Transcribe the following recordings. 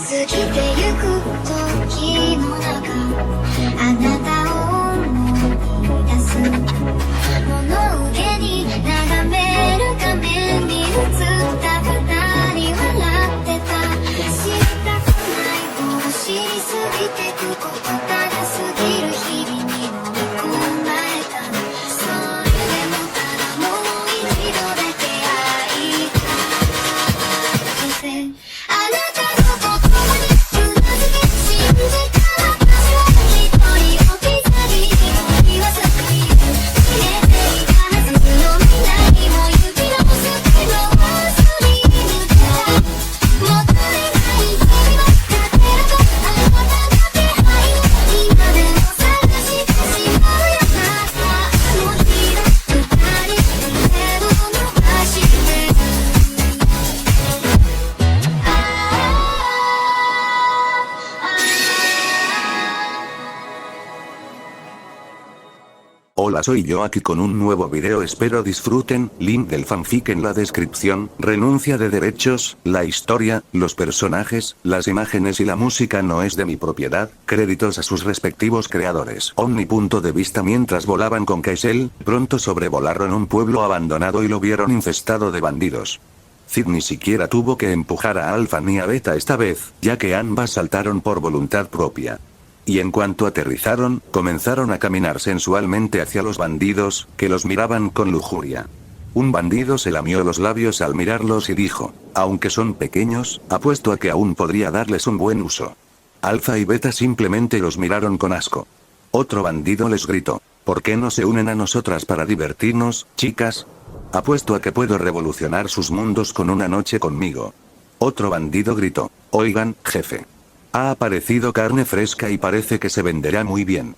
過ぎてゆく時の中あなたを思い出す物憂げに眺める画面に映った二人笑ってた知りたくないを知りすぎてくことただ過ぎる日々に飲み込まれたそれでもただもう一度だけ会いたいあなたの言葉にうなずき信じた私は一人置き去り言わずに消えていたはずの未来も行き直すけどスリムだもったいない日々は勝てるとあなたの気配今でも探してしまうよなあの日の二人手を伸ばしてHola, soy yo aquí con un nuevo video, espero disfruten, link del fanfic en la descripción, renuncia de derechos, la historia, los personajes, las imágenes y la música no es de mi propiedad, créditos a sus respectivos creadores. Omni punto de vista mientras volaban con Kaisel, pronto sobrevolaron un pueblo abandonado y lo vieron infestado de bandidos. Cid ni siquiera tuvo que empujar a Alpha ni a Beta esta vez, ya que ambas saltaron por voluntad propia. Y en cuanto aterrizaron, comenzaron a caminar sensualmente hacia los bandidos, que los miraban con lujuria. Un bandido se lamió los labios al mirarlos y dijo, aunque son pequeños, apuesto a que aún podría darles un buen uso. Alpha y Beta simplemente los miraron con asco. Otro bandido les gritó, ¿por qué no se unen a nosotras para divertirnos, chicas? Apuesto a que puedo revolucionar sus mundos con una noche conmigo. Otro bandido gritó, oigan, jefe. Ha aparecido carne fresca y parece que se venderá muy bien.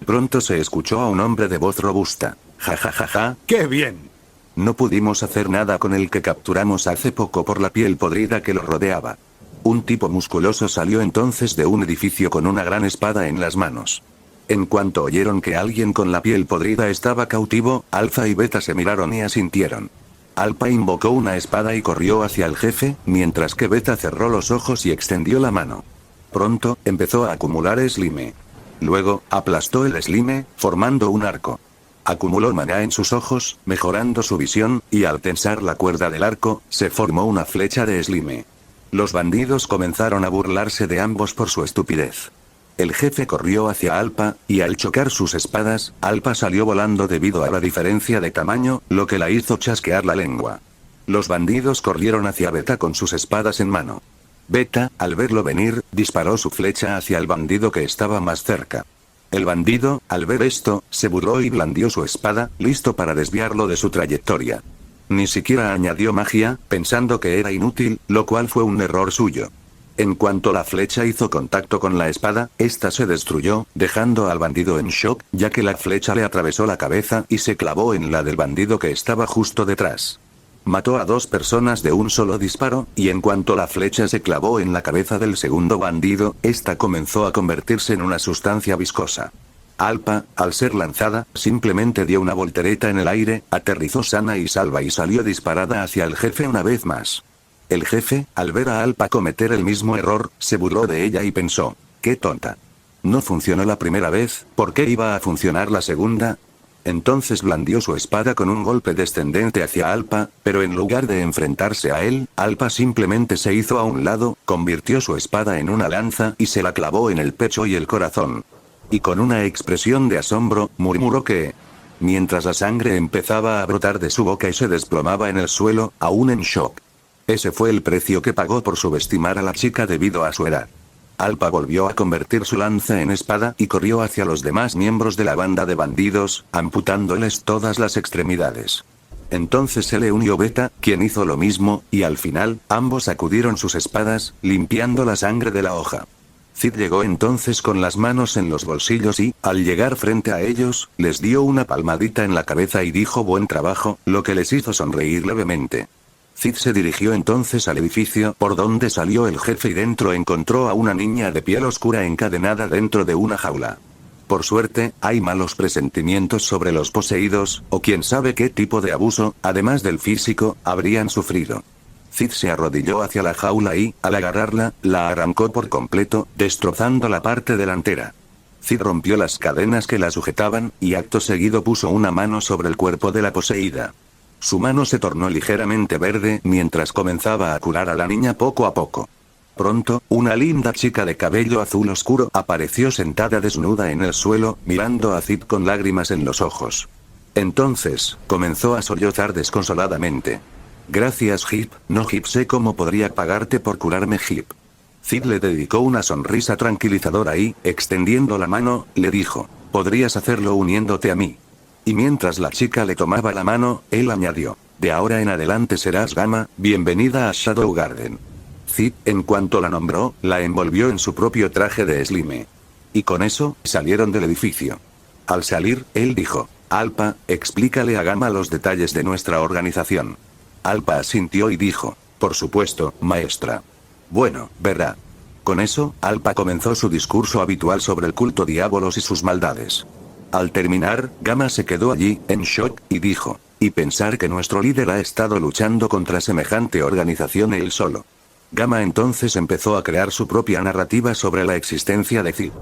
Pronto se escuchó a un hombre de voz robusta. Ja ja ja ja, ¡qué bien! No pudimos hacer nada con el que capturamos hace poco por la piel podrida que lo rodeaba. Un tipo musculoso salió entonces de un edificio con una gran espada en las manos. En cuanto oyeron que alguien con la piel podrida estaba cautivo, Alpha y Beta se miraron y asintieron. Alpha invocó una espada y corrió hacia el jefe, mientras que Beta cerró los ojos y extendió la mano. Pronto, empezó a acumular slime. Luego, aplastó el slime, formando un arco. Acumuló maná en sus ojos, mejorando su visión, y al tensar la cuerda del arco, se formó una flecha de slime. Los bandidos comenzaron a burlarse de ambos por su estupidez. El jefe corrió hacia Alpha, y al chocar sus espadas, Alpha salió volando debido a la diferencia de tamaño, lo que la hizo chasquear la lengua. Los bandidos corrieron hacia Beta con sus espadas en mano. Beta, al verlo venir, disparó su flecha hacia el bandido que estaba más cerca. El bandido, al ver esto, se burló y blandió su espada, listo para desviarlo de su trayectoria. Ni siquiera añadió magia, pensando que era inútil, lo cual fue un error suyo. En cuanto la flecha hizo contacto con la espada, esta se destruyó, dejando al bandido en shock, ya que la flecha le atravesó la cabeza y se clavó en la del bandido que estaba justo detrás. Mató a 2 personas de un solo disparo, y en cuanto la flecha se clavó en la cabeza del segundo bandido, esta comenzó a convertirse en una sustancia viscosa. Alpha, al ser lanzada, simplemente dio una voltereta en el aire, aterrizó sana y salva y salió disparada hacia el jefe una vez más. El jefe, al ver a Alpha cometer el mismo error, se burló de ella y pensó, ¡qué tonta! No funcionó la primera vez, ¿por qué iba a funcionar la segunda? Entonces blandió su espada con un golpe descendente hacia Alpha, pero en lugar de enfrentarse a él, Alpha simplemente se hizo a un lado, convirtió su espada en una lanza y se la clavó en el pecho y el corazón. Y con una expresión de asombro, murmuró que... Mientras la sangre empezaba a brotar de su boca y se desplomaba en el suelo, aún en shock. Ese fue el precio que pagó por subestimar a la chica debido a su edad. Alpha volvió a convertir su lanza en espada y corrió hacia los demás miembros de la banda de bandidos, amputándoles todas las extremidades. Entonces se le unió Beta, quien hizo lo mismo, y al final, ambos sacudieron sus espadas, limpiando la sangre de la hoja. Cid llegó entonces con las manos en los bolsillos y, al llegar frente a ellos, les dio una palmadita en la cabeza y dijo buen trabajo, lo que les hizo sonreír levemente. Cid se dirigió entonces al edificio por donde salió el jefe y dentro encontró a una niña de piel oscura encadenada dentro de una jaula. Por suerte, hay malos presentimientos sobre los poseídos, o quién sabe qué tipo de abuso, además del físico, habrían sufrido. Cid se arrodilló hacia la jaula y, al agarrarla, la arrancó por completo, destrozando la parte delantera. Cid rompió las cadenas que la sujetaban, y acto seguido puso una mano sobre el cuerpo de la poseída. Su mano se tornó ligeramente verde mientras comenzaba a curar a la niña poco a poco. Pronto, una linda chica de cabello azul oscuro apareció sentada desnuda en el suelo, mirando a Cid con lágrimas en los ojos. Entonces, comenzó a sollozar desconsoladamente. Gracias Hip, no Hip, sé cómo podría pagarte por curarme Hip. Cid le dedicó una sonrisa tranquilizadora y, extendiendo la mano, le dijo, podrías hacerlo uniéndote a mí. Y mientras la chica le tomaba la mano, él añadió, de ahora en adelante serás Gamma, bienvenida a Shadow Garden. Cid, en cuanto la nombró, la envolvió en su propio traje de Slime. Y con eso, salieron del edificio. Al salir, él dijo, Alpa, explícale a Gamma los detalles de nuestra organización. Alpa asintió y dijo, por supuesto, maestra. Bueno, verá. Con eso, Alpa comenzó su discurso habitual sobre el culto diabolos y sus maldades. Al terminar, Gamma se quedó allí, en shock, y dijo, y pensar que nuestro líder ha estado luchando contra semejante organización él solo. Gamma entonces empezó a crear su propia narrativa sobre la existencia de Cid.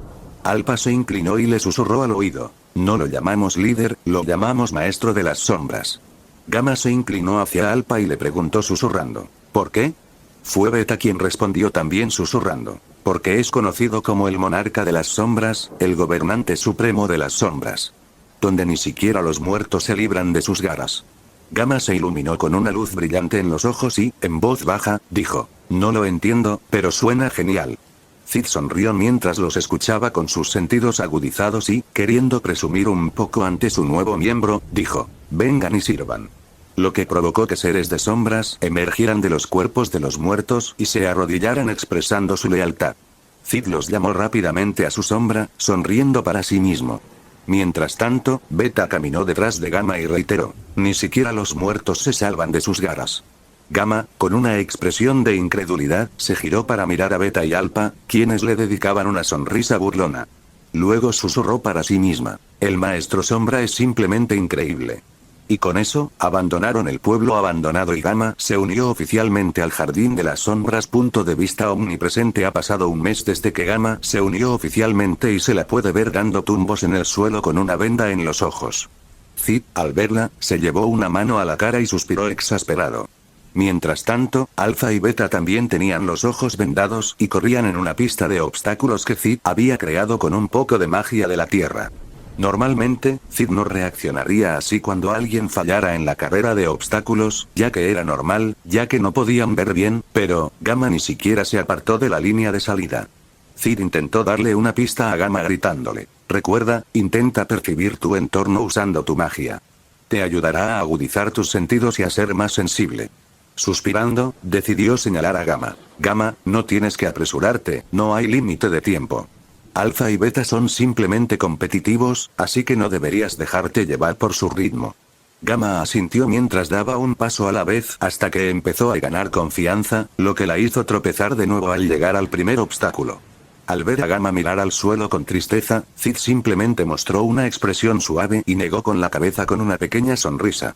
Alpa se inclinó y le susurró al oído, no lo llamamos líder, lo llamamos maestro de las sombras. Gamma se inclinó hacia Alpa y le preguntó susurrando, ¿por qué? Fue Beta quien respondió también susurrando, porque es conocido como el monarca de las sombras, el gobernante supremo de las sombras. Donde ni siquiera los muertos se libran de sus garras. Gamma se iluminó con una luz brillante en los ojos y, en voz baja, dijo, no lo entiendo, pero suena genial. Cid sonrió mientras los escuchaba con sus sentidos agudizados y, queriendo presumir un poco ante su nuevo miembro, dijo, vengan y sirvan. Lo que provocó que seres de sombras emergieran de los cuerpos de los muertos y se arrodillaran expresando su lealtad. Cid los llamó rápidamente a su sombra, sonriendo para sí mismo. Mientras tanto, Beta caminó detrás de Gamma y reiteró, ni siquiera los muertos se salvan de sus garras. Gamma, con una expresión de incredulidad, se giró para mirar a Beta y Alpa, quienes le dedicaban una sonrisa burlona. Luego susurró para sí misma, el maestro sombra es simplemente increíble. Y con eso, abandonaron el pueblo abandonado y Gamma se unió oficialmente al Jardín de las Sombras. Punto de vista omnipresente. Ha pasado un mes desde que Gamma se unió oficialmente y se la puede ver dando tumbos en el suelo con una venda en los ojos. Cid, al verla, se llevó una mano a la cara y suspiró exasperado. Mientras tanto, Alpha y Beta también tenían los ojos vendados y corrían en una pista de obstáculos que Cid había creado con un poco de magia de la tierra. Normalmente, Cid no reaccionaría así cuando alguien fallara en la carrera de obstáculos, ya que era normal, ya que no podían ver bien, pero, Gamma ni siquiera se apartó de la línea de salida. Cid intentó darle una pista a Gamma gritándole, recuerda, intenta percibir tu entorno usando tu magia. Te ayudará a agudizar tus sentidos y a ser más sensible. Suspirando, decidió señalar a Gamma. Gamma, no tienes que apresurarte, no hay límite de tiempo. Alpha y Beta son simplemente competitivos, así que no deberías dejarte llevar por su ritmo. Gamma asintió mientras daba un paso a la vez hasta que empezó a ganar confianza, lo que la hizo tropezar de nuevo al llegar al primer obstáculo. Al ver a Gamma mirar al suelo con tristeza, Cid simplemente mostró una expresión suave y negó con la cabeza con una pequeña sonrisa.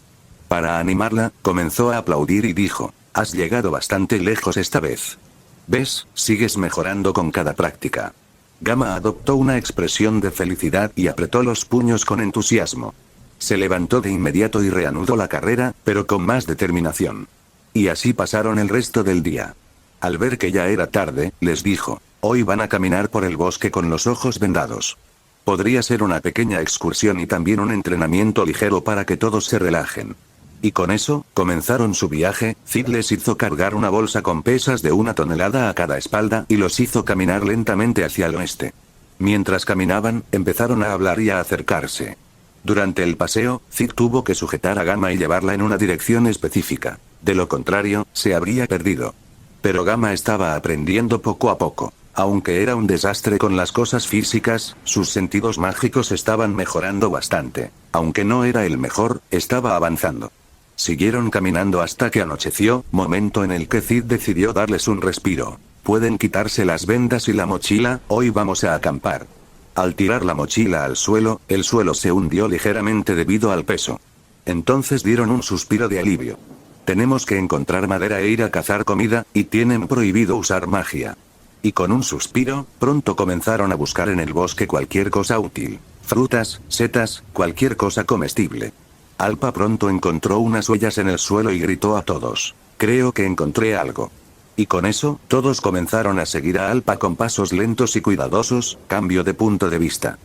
Para animarla, comenzó a aplaudir y dijo, has llegado bastante lejos esta vez. ¿Ves? Sigues mejorando con cada práctica. Gamma adoptó una expresión de felicidad y apretó los puños con entusiasmo. Se levantó de inmediato y reanudó la carrera, pero con más determinación. Y así pasaron el resto del día. Al ver que ya era tarde, les dijo, hoy van a caminar por el bosque con los ojos vendados. Podría ser una pequeña excursión y también un entrenamiento ligero para que todos se relajen. Y con eso, comenzaron su viaje. Cid les hizo cargar una bolsa con pesas de 1 tonelada a cada espalda y los hizo caminar lentamente hacia el oeste. Mientras caminaban, empezaron a hablar y a acercarse. Durante el paseo, Cid tuvo que sujetar a Gamma y llevarla en una dirección específica. De lo contrario, se habría perdido. Pero Gamma estaba aprendiendo poco a poco. Aunque era un desastre con las cosas físicas, sus sentidos mágicos estaban mejorando bastante. Aunque no era el mejor, estaba avanzando. Siguieron caminando hasta que anocheció, momento en el que Cid decidió darles un respiro. Pueden quitarse las vendas y la mochila, hoy vamos a acampar. Al tirar la mochila al suelo, el suelo se hundió ligeramente debido al peso. Entonces dieron un suspiro de alivio. Tenemos que encontrar madera e ir a cazar comida, y tienen prohibido usar magia. Y con un suspiro, pronto comenzaron a buscar en el bosque cualquier cosa útil. Frutas, setas, cualquier cosa comestible. Alpa pronto encontró unas huellas en el suelo y gritó a todos: creo que encontré algo. Y con eso, todos comenzaron a seguir a Alpa con pasos lentos y cuidadosos. Cambio de punto de vista.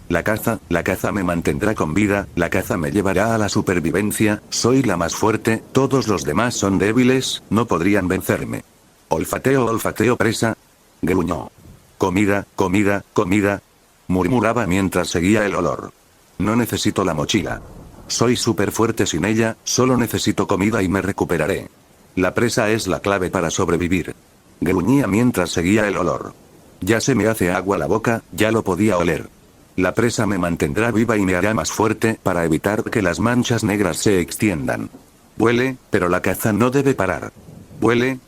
La caza me mantendrá con vida, la caza me llevará a la supervivencia, soy la más fuerte, todos los demás son débiles, no podrían vencerme. Olfateo presa. Gruñó. Comida, comida, comida. Murmuraba mientras seguía el olor. No necesito la mochila. Soy súper fuerte sin ella, solo necesito comida y me recuperaré. La presa es la clave para sobrevivir. Gruñía mientras seguía el olor. Ya se me hace agua la boca, ya lo podía oler. La presa me mantendrá viva y me hará más fuerte para evitar que las manchas negras se extiendan. Vuele, pero la caza no debe parar. Vuele,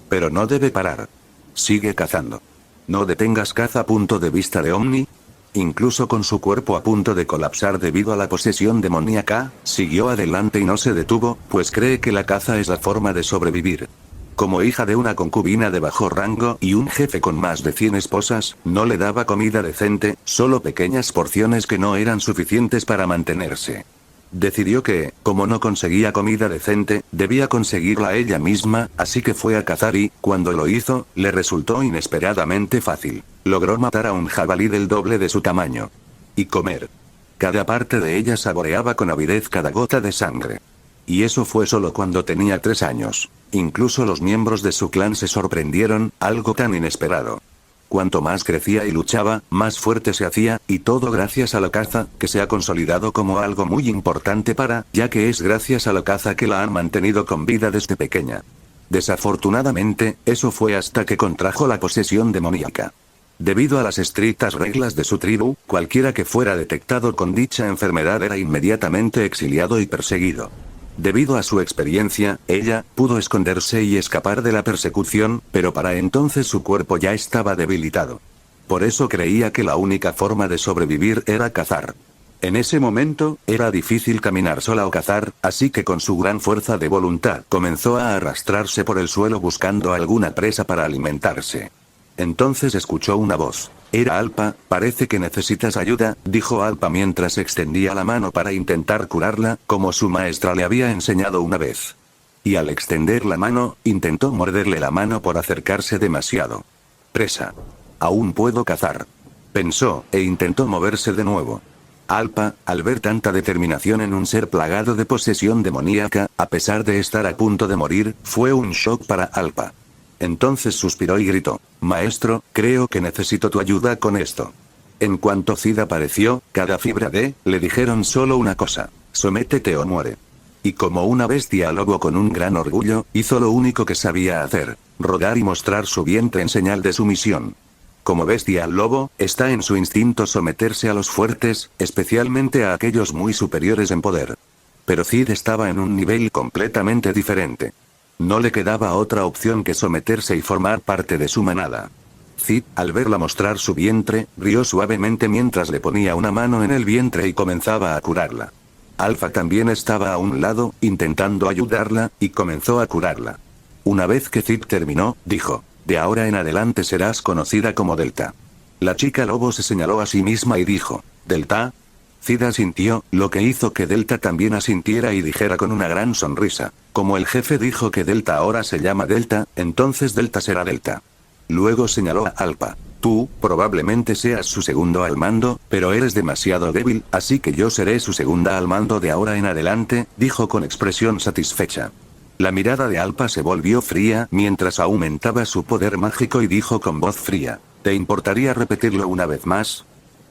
pero no debe parar. Sigue cazando. No detengas caza. Punto de vista de Omni. Incluso con su cuerpo a punto de colapsar debido a la posesión demoníaca, siguió adelante y no se detuvo, pues cree que la caza es la forma de sobrevivir. Como hija de una concubina de bajo rango y un jefe con más de 100 esposas, no le daba comida decente, solo pequeñas porciones que no eran suficientes para mantenerse. Decidió que, como no conseguía comida decente, debía conseguirla ella misma, así que fue a cazar y, cuando lo hizo, le resultó inesperadamente fácil. Logró matar a un jabalí del doble de su tamaño. Y comer. Cada parte de ella saboreaba con avidez cada gota de sangre. Y eso fue solo cuando tenía 3 años. Incluso los miembros de su clan se sorprendieron, algo tan inesperado. Cuanto más crecía y luchaba, más fuerte se hacía, y todo gracias a la caza, que se ha consolidado como algo muy importante ya que es gracias a la caza que la han mantenido con vida desde pequeña. Desafortunadamente, eso fue hasta que contrajo la posesión demoníaca. Debido a las estrictas reglas de su tribu, cualquiera que fuera detectado con dicha enfermedad era inmediatamente exiliado y perseguido. Debido a su experiencia, ella pudo esconderse y escapar de la persecución, pero para entonces su cuerpo ya estaba debilitado. Por eso creía que la única forma de sobrevivir era cazar. En ese momento, era difícil caminar sola o cazar, así que con su gran fuerza de voluntad comenzó a arrastrarse por el suelo buscando alguna presa para alimentarse. Entonces escuchó una voz. Era Alpa. Parece que necesitas ayuda, dijo Alpa mientras extendía la mano para intentar curarla, como su maestra le había enseñado una vez. Y al extender la mano, intentó morderle la mano por acercarse demasiado. Presa. Aún puedo cazar. Pensó, e intentó moverse de nuevo. Alpa, al ver tanta determinación en un ser plagado de posesión demoníaca, a pesar de estar a punto de morir, fue un shock para Alpa. Entonces suspiró y gritó: Maestro, creo que necesito tu ayuda con esto. En cuanto Cid apareció, cada fibra le dijeron solo una cosa: sométete o muere. Y como una bestia lobo con un gran orgullo, hizo lo único que sabía hacer: rodar y mostrar su vientre en señal de sumisión. Como bestia lobo, está en su instinto someterse a los fuertes, especialmente a aquellos muy superiores en poder. Pero Cid estaba en un nivel completamente diferente. No le quedaba otra opción que someterse y formar parte de su manada. Cid, al verla mostrar su vientre, rió suavemente mientras le ponía una mano en el vientre y comenzaba a curarla. Alfa también estaba a un lado, intentando ayudarla, y comenzó a curarla. Una vez que Cid terminó, dijo: de ahora en adelante serás conocida como Delta. La chica lobo se señaló a sí misma y dijo: ¿Delta? Cid asintió, lo que hizo que Delta también asintiera y dijera con una gran sonrisa: como el jefe dijo que Delta ahora se llama Delta, entonces Delta será Delta. Luego señaló a Alpa: tú, probablemente seas su segundo al mando, pero eres demasiado débil, así que yo seré su segunda al mando de ahora en adelante, dijo con expresión satisfecha. La mirada de Alpa se volvió fría mientras aumentaba su poder mágico y dijo con voz fría: ¿te importaría repetirlo una vez más?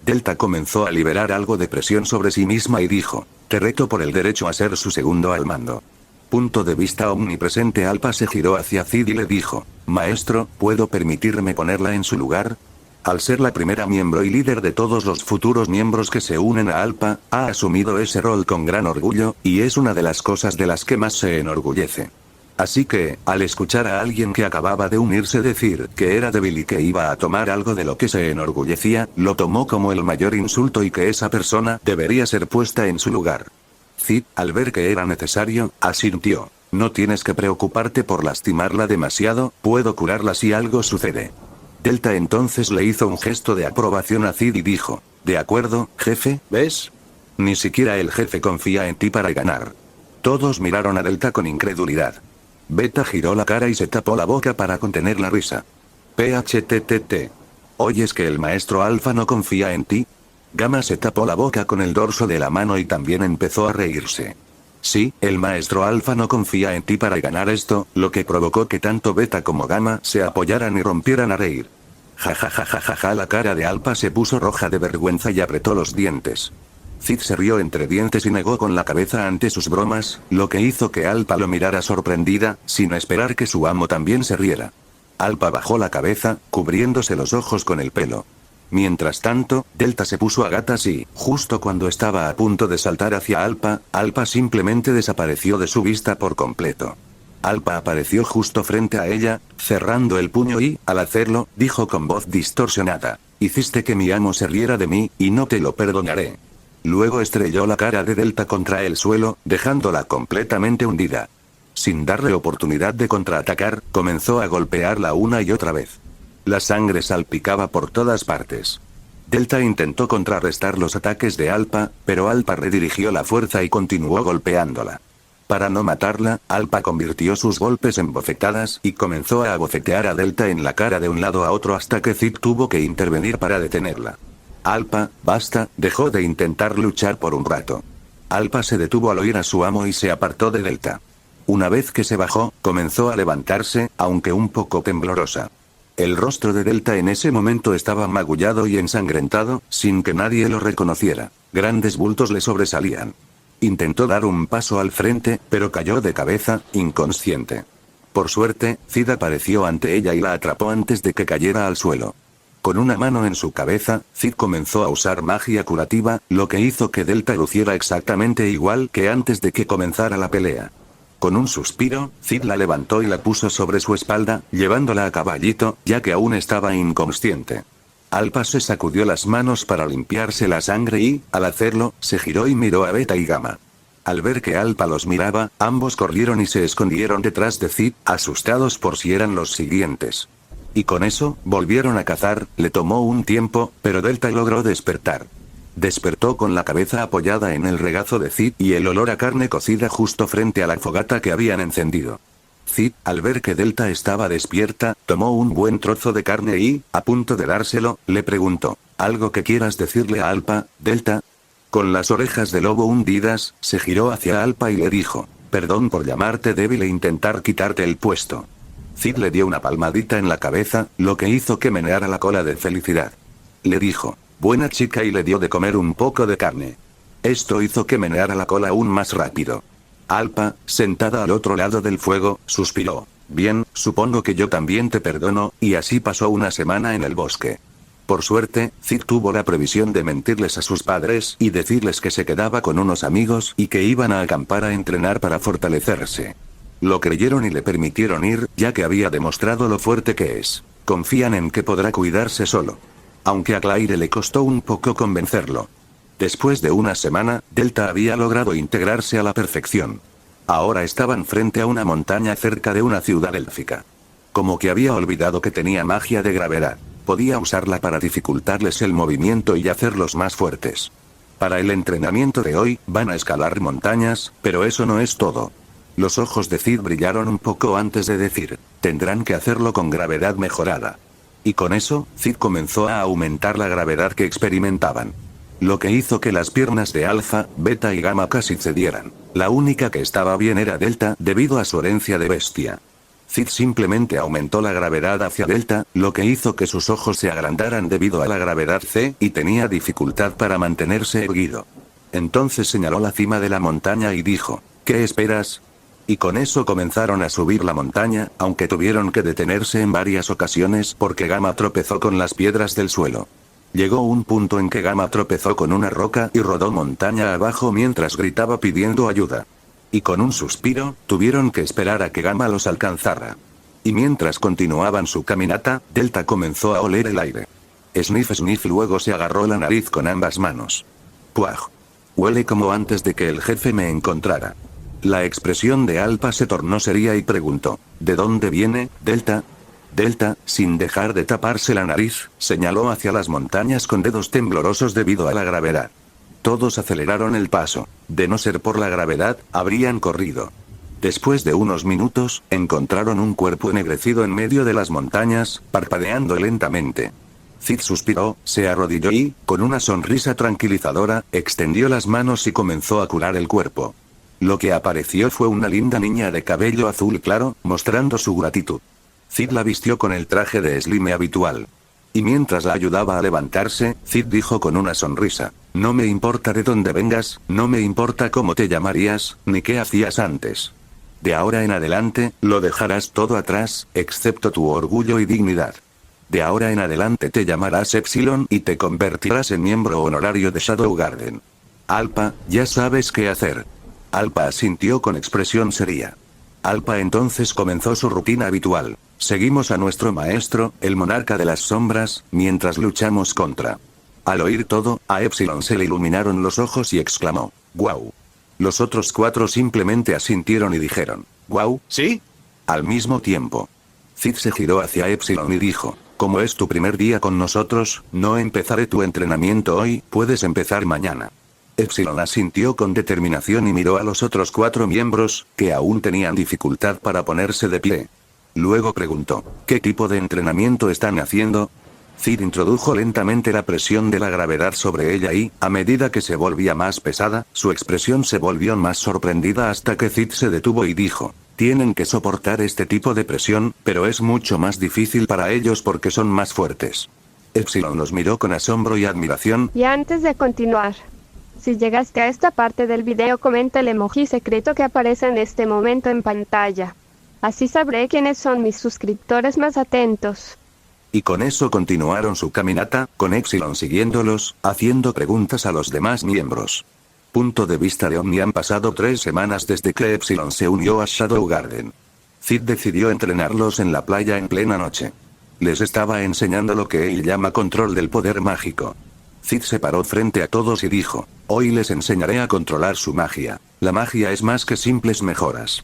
Delta comenzó a liberar algo de presión sobre sí misma y dijo: te reto por el derecho a ser su segundo al mando. Punto de vista omnipresente. Alpa se giró hacia Cid y le dijo: Maestro, ¿puedo permitirme ponerla en su lugar? Al ser la primera miembro y líder de todos los futuros miembros que se unen a Alpa, ha asumido ese rol con gran orgullo, y es una de las cosas de las que más se enorgullece. Así que, al escuchar a alguien que acababa de unirse decir que era débil y que iba a tomar algo de lo que se enorgullecía, lo tomó como el mayor insulto y que esa persona debería ser puesta en su lugar. Cid, al ver que era necesario, asintió. No tienes que preocuparte por lastimarla demasiado, puedo curarla si algo sucede. Delta entonces le hizo un gesto de aprobación a Cid y dijo, de acuerdo, jefe, ¿ves? Ni siquiera el jefe confía en ti para ganar. Todos miraron a Delta con incredulidad. Beta giró la cara y se tapó la boca para contener la risa. PHTTT. ¿Oyes que el maestro Alfa no confía en ti? Gamma se tapó la boca con el dorso de la mano y también empezó a reírse. Sí, el maestro Alfa no confía en ti para ganar esto, lo que provocó que tanto Beta como Gamma se apoyaran y rompieran a reír. Ja, la cara de Alpha se puso roja de vergüenza y apretó los dientes. Cid se rió entre dientes y negó con la cabeza ante sus bromas, lo que hizo que Alpha lo mirara sorprendida, sin esperar que su amo también se riera. Alpha bajó la cabeza, cubriéndose los ojos con el pelo. Mientras tanto, Delta se puso a gatas y, justo cuando estaba a punto de saltar hacia Alpha, Alpha simplemente desapareció de su vista por completo. Alpha apareció justo frente a ella, cerrando el puño y, al hacerlo, dijo con voz distorsionada, hiciste que mi amo se riera de mí, y no te lo perdonaré. Luego estrelló la cara de Delta contra el suelo, dejándola completamente hundida. Sin darle oportunidad de contraatacar, comenzó a golpearla una y otra vez. La sangre salpicaba por todas partes. Delta intentó contrarrestar los ataques de Alpha, pero Alpha redirigió la fuerza y continuó golpeándola. Para no matarla, Alpha convirtió sus golpes en bofetadas y comenzó a abofetear a Delta en la cara de un lado a otro hasta que Cid tuvo que intervenir para detenerla. Alpha, basta, dejó de intentar luchar por un rato. Alpha se detuvo al oír a su amo y se apartó de Delta. Una vez que se bajó, comenzó a levantarse, aunque un poco temblorosa. El rostro de Delta en ese momento estaba magullado y ensangrentado, sin que nadie lo reconociera. Grandes bultos le sobresalían. Intentó dar un paso al frente, pero cayó de cabeza, inconsciente. Por suerte, Cid apareció ante ella y la atrapó antes de que cayera al suelo. Con una mano en su cabeza, Cid comenzó a usar magia curativa, lo que hizo que Delta luciera exactamente igual que antes de que comenzara la pelea. Con un suspiro, Cid la levantó y la puso sobre su espalda, llevándola a caballito, ya que aún estaba inconsciente. Alpha se sacudió las manos para limpiarse la sangre y, al hacerlo, se giró y miró a Beta y Gamma. Al ver que Alpha los miraba, ambos corrieron y se escondieron detrás de Cid, asustados por si eran los siguientes. Y con eso, volvieron a cazar, le tomó un tiempo, pero Delta logró despertar. Despertó con la cabeza apoyada en el regazo de Cid y el olor a carne cocida justo frente a la fogata que habían encendido. Cid, al ver que Delta estaba despierta, tomó un buen trozo de carne y, a punto de dárselo, le preguntó, ¿algo que quieras decirle a Alpha, Delta? Con las orejas de lobo hundidas, se giró hacia Alpha y le dijo, perdón por llamarte débil e intentar quitarte el puesto. Cid le dio una palmadita en la cabeza, lo que hizo que meneara la cola de felicidad. Le dijo, buena chica y le dio de comer un poco de carne. Esto hizo que meneara la cola aún más rápido. Alpha, sentada al otro lado del fuego, suspiró. Bien, supongo que yo también te perdono, y así pasó una semana en el bosque. Por suerte, Cid tuvo la previsión de mentirles a sus padres y decirles que se quedaba con unos amigos y que iban a acampar a entrenar para fortalecerse. Lo creyeron y le permitieron ir, ya que había demostrado lo fuerte que es. Confían en que podrá cuidarse solo. Aunque a Claire le costó un poco convencerlo. Después de una semana, Delta había logrado integrarse a la perfección. Ahora estaban frente a una montaña cerca de una ciudad élfica. Como que había olvidado que tenía magia de gravedad. Podía usarla para dificultarles el movimiento y hacerlos más fuertes. Para el entrenamiento de hoy, van a escalar montañas, pero eso no es todo. Los ojos de Cid brillaron un poco antes de decir, tendrán que hacerlo con gravedad mejorada. Y con eso, Cid comenzó a aumentar la gravedad que experimentaban. Lo que hizo que las piernas de Alpha, Beta y Gamma casi cedieran. La única que estaba bien era Delta, debido a su herencia de bestia. Cid simplemente aumentó la gravedad hacia Delta, lo que hizo que sus ojos se agrandaran debido a la gravedad C, y tenía dificultad para mantenerse erguido. Entonces señaló la cima de la montaña y dijo, ¿qué esperas? Y con eso comenzaron a subir la montaña, aunque tuvieron que detenerse en varias ocasiones porque Gamma tropezó con las piedras del suelo. Llegó un punto en que Gamma tropezó con una roca y rodó montaña abajo mientras gritaba pidiendo ayuda. Y con un suspiro, tuvieron que esperar a que Gamma los alcanzara. Y mientras continuaban su caminata, Delta comenzó a oler el aire. Sniff sniff, luego se agarró la nariz con ambas manos. ¡Puaj! Huele como antes de que el jefe me encontrara. La expresión de Alpa se tornó seria y preguntó, ¿de dónde viene, Delta? Delta, sin dejar de taparse la nariz, señaló hacia las montañas con dedos temblorosos debido a la gravedad. Todos aceleraron el paso. De no ser por la gravedad, habrían corrido. Después de unos minutos, encontraron un cuerpo ennegrecido en medio de las montañas, parpadeando lentamente. Cid suspiró, se arrodilló y, con una sonrisa tranquilizadora, extendió las manos y comenzó a curar el cuerpo. Lo que apareció fue una linda niña de cabello azul claro, mostrando su gratitud. Cid la vistió con el traje de Slime habitual. Y mientras la ayudaba a levantarse, Cid dijo con una sonrisa, no me importa de dónde vengas, no me importa cómo te llamarías, ni qué hacías antes. De ahora en adelante, lo dejarás todo atrás, excepto tu orgullo y dignidad. De ahora en adelante te llamarás Epsilon y te convertirás en miembro honorario de Shadow Garden. Alpa, ya sabes qué hacer. Alpa asintió con expresión seria. Alpa entonces comenzó su rutina habitual. Seguimos a nuestro maestro, el monarca de las sombras, mientras luchamos contra. Al oír todo, a Epsilon se le iluminaron los ojos y exclamó, ¡guau! Los otros 4 simplemente asintieron y dijeron, ¡guau! ¿Sí? Al mismo tiempo. Cid se giró hacia Epsilon y dijo, como es tu primer día con nosotros, no empezaré tu entrenamiento hoy, puedes empezar mañana. Epsilon asintió con determinación y miró a los otros 4 miembros, que aún tenían dificultad para ponerse de pie. Luego preguntó, ¿qué tipo de entrenamiento están haciendo? Cid introdujo lentamente la presión de la gravedad sobre ella y, a medida que se volvía más pesada, su expresión se volvió más sorprendida hasta que Cid se detuvo y dijo, tienen que soportar este tipo de presión, pero es mucho más difícil para ellos porque son más fuertes. Epsilon los miró con asombro y admiración. Y antes de continuar, si llegaste a esta parte del video, comenta el emoji secreto que aparece en este momento en pantalla. Así sabré quiénes son mis suscriptores más atentos. Y con eso continuaron su caminata, con Epsilon siguiéndolos, haciendo preguntas a los demás miembros. Punto de vista de Omni. Han pasado 3 semanas desde que Epsilon se unió a Shadow Garden. Cid decidió entrenarlos en la playa en plena noche. Les estaba enseñando lo que él llama control del poder mágico. Cid se paró frente a todos y dijo, hoy les enseñaré a controlar su magia. La magia es más que simples mejoras.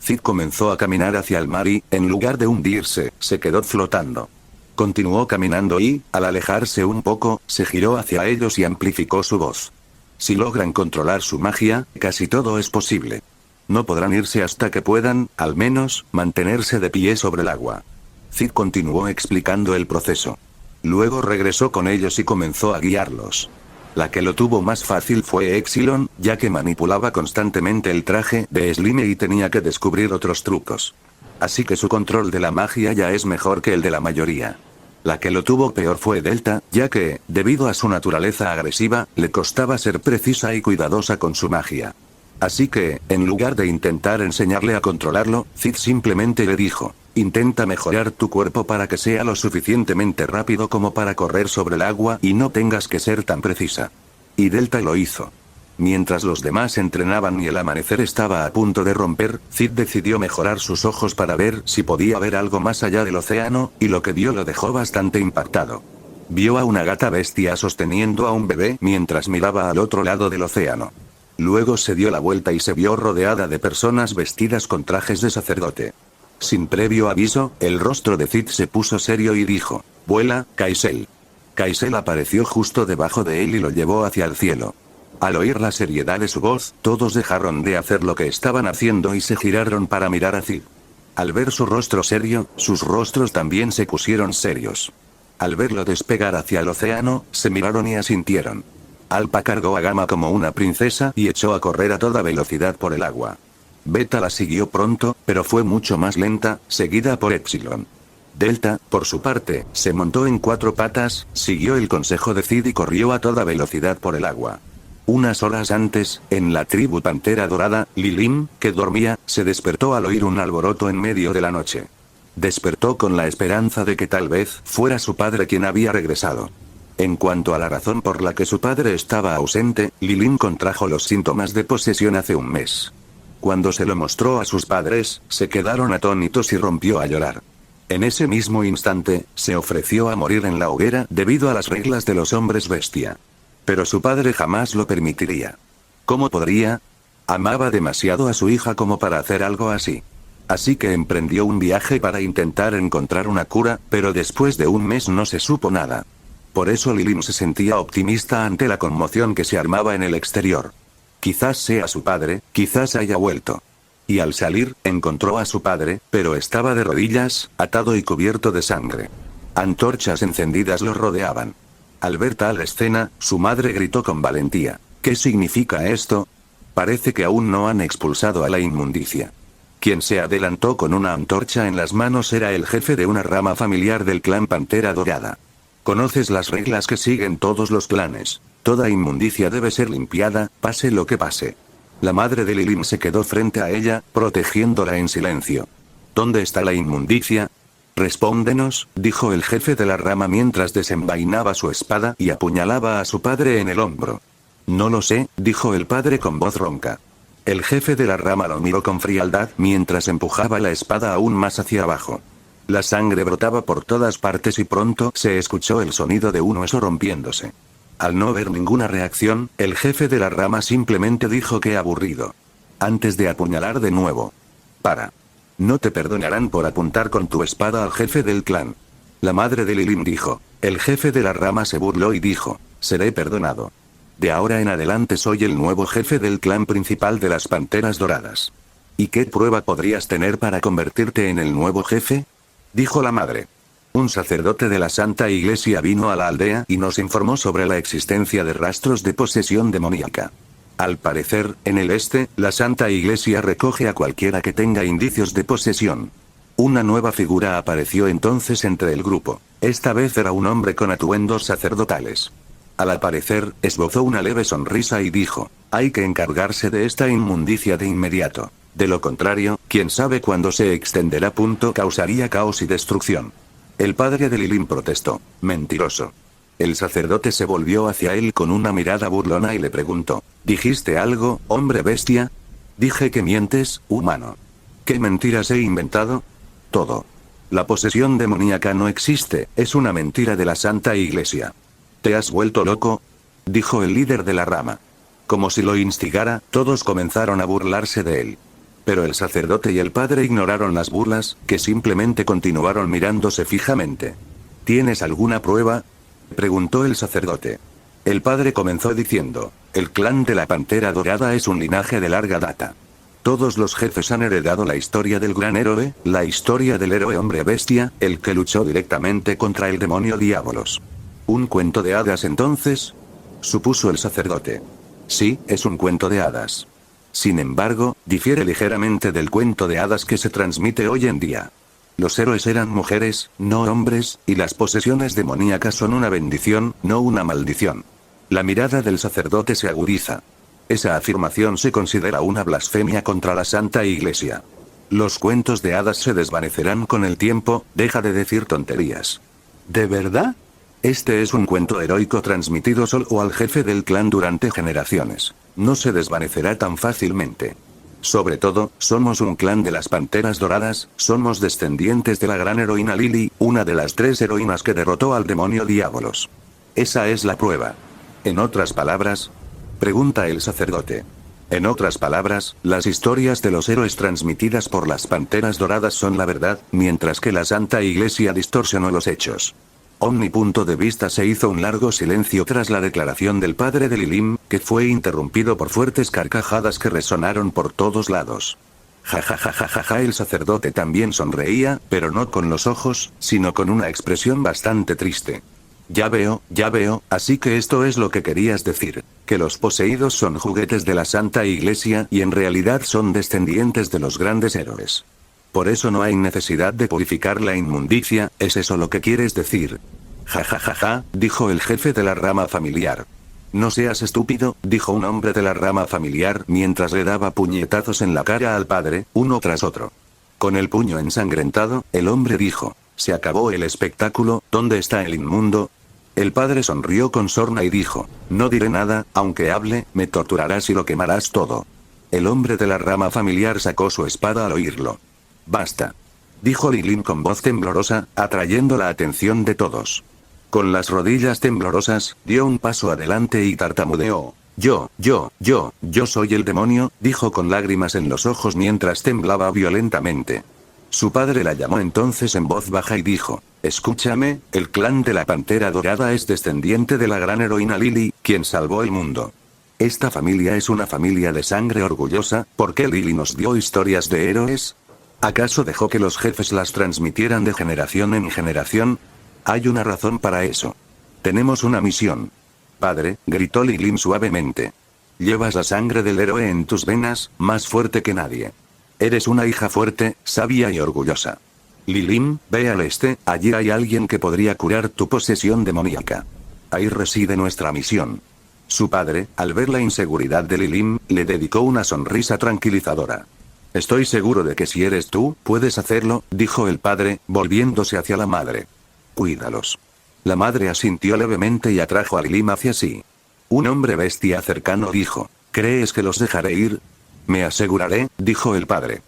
Cid comenzó a caminar hacia el mar y, en lugar de hundirse, se quedó flotando. Continuó caminando y, al alejarse un poco, se giró hacia ellos y amplificó su voz. Si logran controlar su magia, casi todo es posible. No podrán irse hasta que puedan, al menos, mantenerse de pie sobre el agua. Cid continuó explicando el proceso. Luego regresó con ellos y comenzó a guiarlos. La que lo tuvo más fácil fue Epsilon, ya que manipulaba constantemente el traje de Slime y tenía que descubrir otros trucos. Así que su control de la magia ya es mejor que el de la mayoría. La que lo tuvo peor fue Delta, ya que, debido a su naturaleza agresiva, le costaba ser precisa y cuidadosa con su magia. Así que, en lugar de intentar enseñarle a controlarlo, Cid simplemente le dijo, intenta mejorar tu cuerpo para que sea lo suficientemente rápido como para correr sobre el agua y no tengas que ser tan precisa. Y Delta lo hizo. Mientras los demás entrenaban y el amanecer estaba a punto de romper, Cid decidió mejorar sus ojos para ver si podía ver algo más allá del océano, y lo que vio lo dejó bastante impactado. Vio a una gata bestia sosteniendo a un bebé mientras miraba al otro lado del océano. Luego se dio la vuelta y se vio rodeada de personas vestidas con trajes de sacerdote. Sin previo aviso, el rostro de Cid se puso serio y dijo, vuela, Kaisel. Kaisel apareció justo debajo de él y lo llevó hacia el cielo. Al oír la seriedad de su voz, todos dejaron de hacer lo que estaban haciendo y se giraron para mirar a Cid. Al ver su rostro serio, sus rostros también se pusieron serios. Al verlo despegar hacia el océano, se miraron y asintieron. Alpa cargó a Gamma como una princesa y echó a correr a toda velocidad por el agua. Beta la siguió pronto, pero fue mucho más lenta, seguida por Epsilon. Delta, por su parte, se montó en 4 patas, siguió el consejo de Cid y corrió a toda velocidad por el agua. Unas horas antes, en la tribu Pantera Dorada, Lilim, que dormía, se despertó al oír un alboroto en medio de la noche. Despertó con la esperanza de que tal vez fuera su padre quien había regresado. En cuanto a la razón por la que su padre estaba ausente, Lilim contrajo los síntomas de posesión hace un mes. Cuando se lo mostró a sus padres, se quedaron atónitos y rompió a llorar. En ese mismo instante, se ofreció a morir en la hoguera debido a las reglas de los hombres bestia. Pero su padre jamás lo permitiría. ¿Cómo podría? Amaba demasiado a su hija como para hacer algo así. Así que emprendió un viaje para intentar encontrar una cura, pero después de un mes no se supo nada. Por eso Lilim se sentía optimista ante la conmoción que se armaba en el exterior. Quizás sea su padre, quizás haya vuelto. Y al salir, encontró a su padre, pero estaba de rodillas, atado y cubierto de sangre. Antorchas encendidas lo rodeaban. Al ver tal escena, su madre gritó con valentía. ¿Qué significa esto? Parece que aún no han expulsado a la inmundicia. Quien se adelantó con una antorcha en las manos era el jefe de una rama familiar del clan Pantera Dorada. Conoces las reglas que siguen todos los clanes. Toda inmundicia debe ser limpiada, pase lo que pase. La madre de Lilim se quedó frente a ella, protegiéndola en silencio. ¿Dónde está la inmundicia? Respóndenos, dijo el jefe de la rama mientras desenvainaba su espada y apuñalaba a su padre en el hombro. No lo sé, dijo el padre con voz ronca. El jefe de la rama lo miró con frialdad mientras empujaba la espada aún más hacia abajo. La sangre brotaba por todas partes y pronto se escuchó el sonido de un hueso rompiéndose. Al no ver ninguna reacción, el jefe de la rama simplemente dijo que aburrido. Antes de apuñalar de nuevo. Para. No te perdonarán por apuntar con tu espada al jefe del clan. La madre de Lilim dijo. El jefe de la rama se burló y dijo, seré perdonado. De ahora en adelante soy el nuevo jefe del clan principal de las Panteras Doradas. ¿Y qué prueba podrías tener para convertirte en el nuevo jefe? Dijo la madre. Un sacerdote de la Santa Iglesia vino a la aldea y nos informó sobre la existencia de rastros de posesión demoníaca. Al parecer, en el este, la Santa Iglesia recoge a cualquiera que tenga indicios de posesión. Una nueva figura apareció entonces entre el grupo. Esta vez era un hombre con atuendos sacerdotales. Al aparecer, esbozó una leve sonrisa y dijo, hay que encargarse de esta inmundicia de inmediato. De lo contrario, quién sabe cuándo se extenderá. Causaría caos y destrucción. El padre de Lilim protestó. Mentiroso. El sacerdote se volvió hacia él con una mirada burlona y le preguntó, ¿dijiste algo, hombre bestia? Dije que mientes, humano. ¿Qué mentiras he inventado? Todo. La posesión demoníaca no existe, es una mentira de la Santa Iglesia. ¿Te has vuelto loco? Dijo el líder de la rama. Como si lo instigara, todos comenzaron a burlarse de él. Pero el sacerdote y el padre ignoraron las burlas, que simplemente continuaron mirándose fijamente. ¿Tienes alguna prueba? Preguntó el sacerdote. El padre comenzó diciendo, el clan de la Pantera Dorada es un linaje de larga data. Todos los jefes han heredado la historia del gran héroe, la historia del héroe hombre bestia, el que luchó directamente contra el demonio Diabolos. ¿Un cuento de hadas entonces? Supuso el sacerdote. Sí, es un cuento de hadas. Sin embargo, difiere ligeramente del cuento de hadas que se transmite hoy en día. Los héroes eran mujeres, no hombres, y las posesiones demoníacas son una bendición, no una maldición. La mirada del sacerdote se agudiza. Esa afirmación se considera una blasfemia contra la Santa Iglesia. Los cuentos de hadas se desvanecerán con el tiempo, deja de decir tonterías. ¿De verdad? Este es un cuento heroico transmitido solo al jefe del clan durante generaciones. No se desvanecerá tan fácilmente. Sobre todo, somos un clan de las Panteras Doradas, somos descendientes de la gran heroína Lily, una de las 3 heroínas que derrotó al demonio Diabolos. Esa es la prueba. ¿En otras palabras? Pregunta el sacerdote. En otras palabras, las historias de los héroes transmitidas por las Panteras Doradas son la verdad, mientras que la Santa Iglesia distorsionó los hechos. Omni. De vista se hizo un largo silencio tras la declaración del padre de Lilim, que fue interrumpido por fuertes carcajadas que resonaron por todos lados. Ja ja ja ja ja ja. El sacerdote también sonreía, pero no con los ojos, sino con una expresión bastante triste. Ya veo, así que esto es lo que querías decir, que los poseídos son juguetes de la Santa Iglesia y en realidad son descendientes de los grandes héroes. Por eso no hay necesidad de purificar la inmundicia, ¿es eso lo que quieres decir? Ja ja ja ja, dijo el jefe de la rama familiar. No seas estúpido, dijo un hombre de la rama familiar mientras le daba puñetazos en la cara al padre, uno tras otro. Con el puño ensangrentado, el hombre dijo, se acabó el espectáculo, ¿dónde está el inmundo? El padre sonrió con sorna y dijo, no diré nada, aunque hable, me torturarás y lo quemarás todo. El hombre de la rama familiar sacó su espada al oírlo. Basta. Dijo Lilim con voz temblorosa, atrayendo la atención de todos. Con las rodillas temblorosas, dio un paso adelante y tartamudeó. Yo soy el demonio, dijo con lágrimas en los ojos mientras temblaba violentamente. Su padre la llamó entonces en voz baja y dijo, escúchame, el clan de la Pantera Dorada es descendiente de la gran heroína Lily, quien salvó el mundo. Esta familia es una familia de sangre orgullosa. ¿Por qué Lily nos dio historias de héroes? ¿Acaso dejó que los jefes las transmitieran de generación en generación? Hay una razón para eso. Tenemos una misión. Padre, gritó Lilin suavemente. Llevas la sangre del héroe en tus venas, más fuerte que nadie. Eres una hija fuerte, sabia y orgullosa. Lilin, ve al este, allí hay alguien que podría curar tu posesión demoníaca. Ahí reside nuestra misión. Su padre, al ver la inseguridad de Lilin, le dedicó una sonrisa tranquilizadora. Estoy seguro de que si eres tú, puedes hacerlo, dijo el padre, volviéndose hacia la madre. Cuídalos. La madre asintió levemente y atrajo a Lilin hacia sí. Un hombre bestia cercano dijo, ¿crees que los dejaré ir? Me aseguraré, dijo el padre.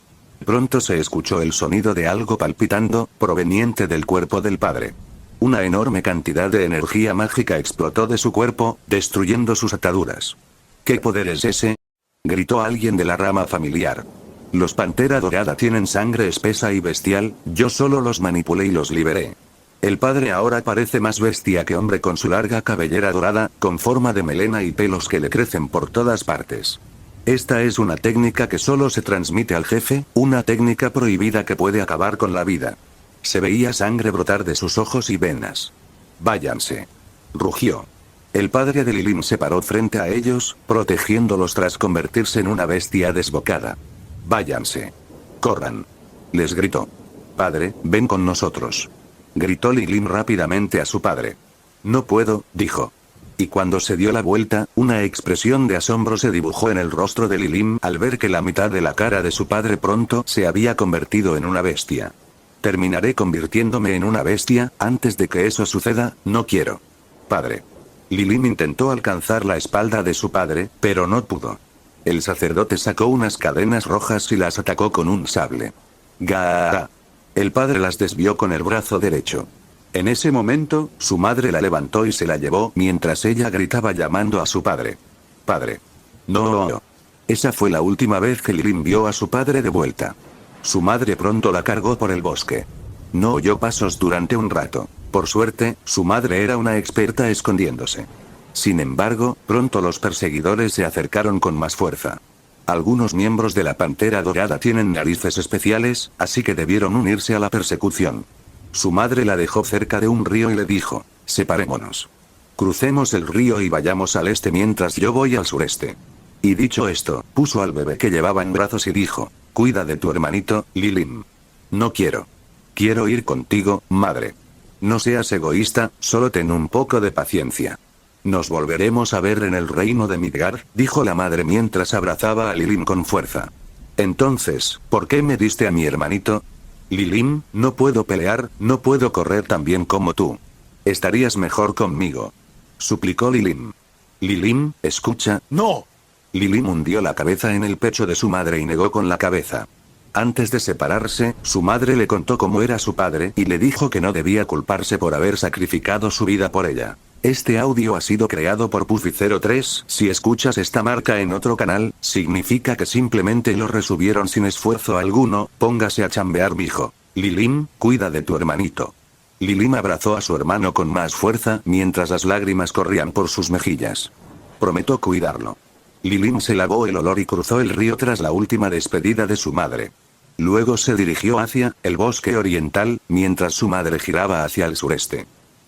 Pronto se escuchó el sonido de algo palpitando, proveniente del cuerpo del padre. Una enorme cantidad de energía mágica explotó de su cuerpo, destruyendo sus ataduras. ¿Qué poder es ese? Gritó alguien de la rama familiar. Los Pantera Dorada tienen sangre espesa y bestial, yo solo los manipulé y los liberé. El padre ahora parece más bestia que hombre con su larga cabellera dorada, con forma de melena y pelos que le crecen por todas partes. Esta es una técnica que solo se transmite al jefe, una técnica prohibida que puede acabar con la vida. Se veía sangre brotar de sus ojos y venas. Váyanse. Rugió. El padre de Lilin se paró frente a ellos, protegiéndolos tras convertirse en una bestia desbocada. Váyanse. Corran. Les gritó. Padre, ven con nosotros. Gritó Lilin rápidamente a su padre. No puedo, dijo. Y cuando se dio la vuelta, una expresión de asombro se dibujó en el rostro de Lilin al ver que la mitad de la cara de su padre pronto se había convertido en una bestia. Terminaré convirtiéndome en una bestia, antes de que eso suceda, no quiero. Padre. Lilin intentó alcanzar la espalda de su padre, pero no pudo. El sacerdote sacó unas cadenas rojas y las atacó con un sable. ¡Gaaah! El padre las desvió con el brazo derecho. En ese momento, su madre la levantó y se la llevó mientras ella gritaba llamando a su padre. Padre. No. Esa fue la última vez que Lilin vio a su padre de vuelta. Su madre pronto la cargó por el bosque. No oyó pasos durante un rato. Por suerte, su madre era una experta escondiéndose. Sin embargo, pronto los perseguidores se acercaron con más fuerza. Algunos miembros de la Pantera Dorada tienen narices especiales, así que debieron unirse a la persecución. Su madre la dejó cerca de un río y le dijo, separémonos. Crucemos el río y vayamos al este mientras yo voy al sureste. Y dicho esto, puso al bebé que llevaba en brazos y dijo, cuida de tu hermanito, Lilin. No quiero. Quiero ir contigo, madre. No seas egoísta, solo ten un poco de paciencia. Nos volveremos a ver en el reino de Midgard, dijo la madre mientras abrazaba a Lilin con fuerza. Entonces, ¿por qué me diste a mi hermanito? Lilin, no puedo pelear, no puedo correr tan bien como tú. Estarías mejor conmigo. Suplicó Lilin. Lilin, escucha. ¡No! Lilin hundió la cabeza en el pecho de su madre y negó con la cabeza. Antes de separarse, su madre le contó cómo era su padre y le dijo que no debía culparse por haber sacrificado su vida por ella. Este audio ha sido creado por Puffy03. Si escuchas esta marca en otro canal, significa que simplemente lo resubieron sin esfuerzo alguno. Póngase a chambear, mijo. Lilin, cuida de tu hermanito. Lilin abrazó a su hermano con más fuerza mientras las lágrimas corrían por sus mejillas. Prometo cuidarlo. Lilin se lavó el olor y cruzó el río tras la última despedida de su madre. Luego se dirigió hacia el bosque oriental, mientras su madre giraba hacia el sureste.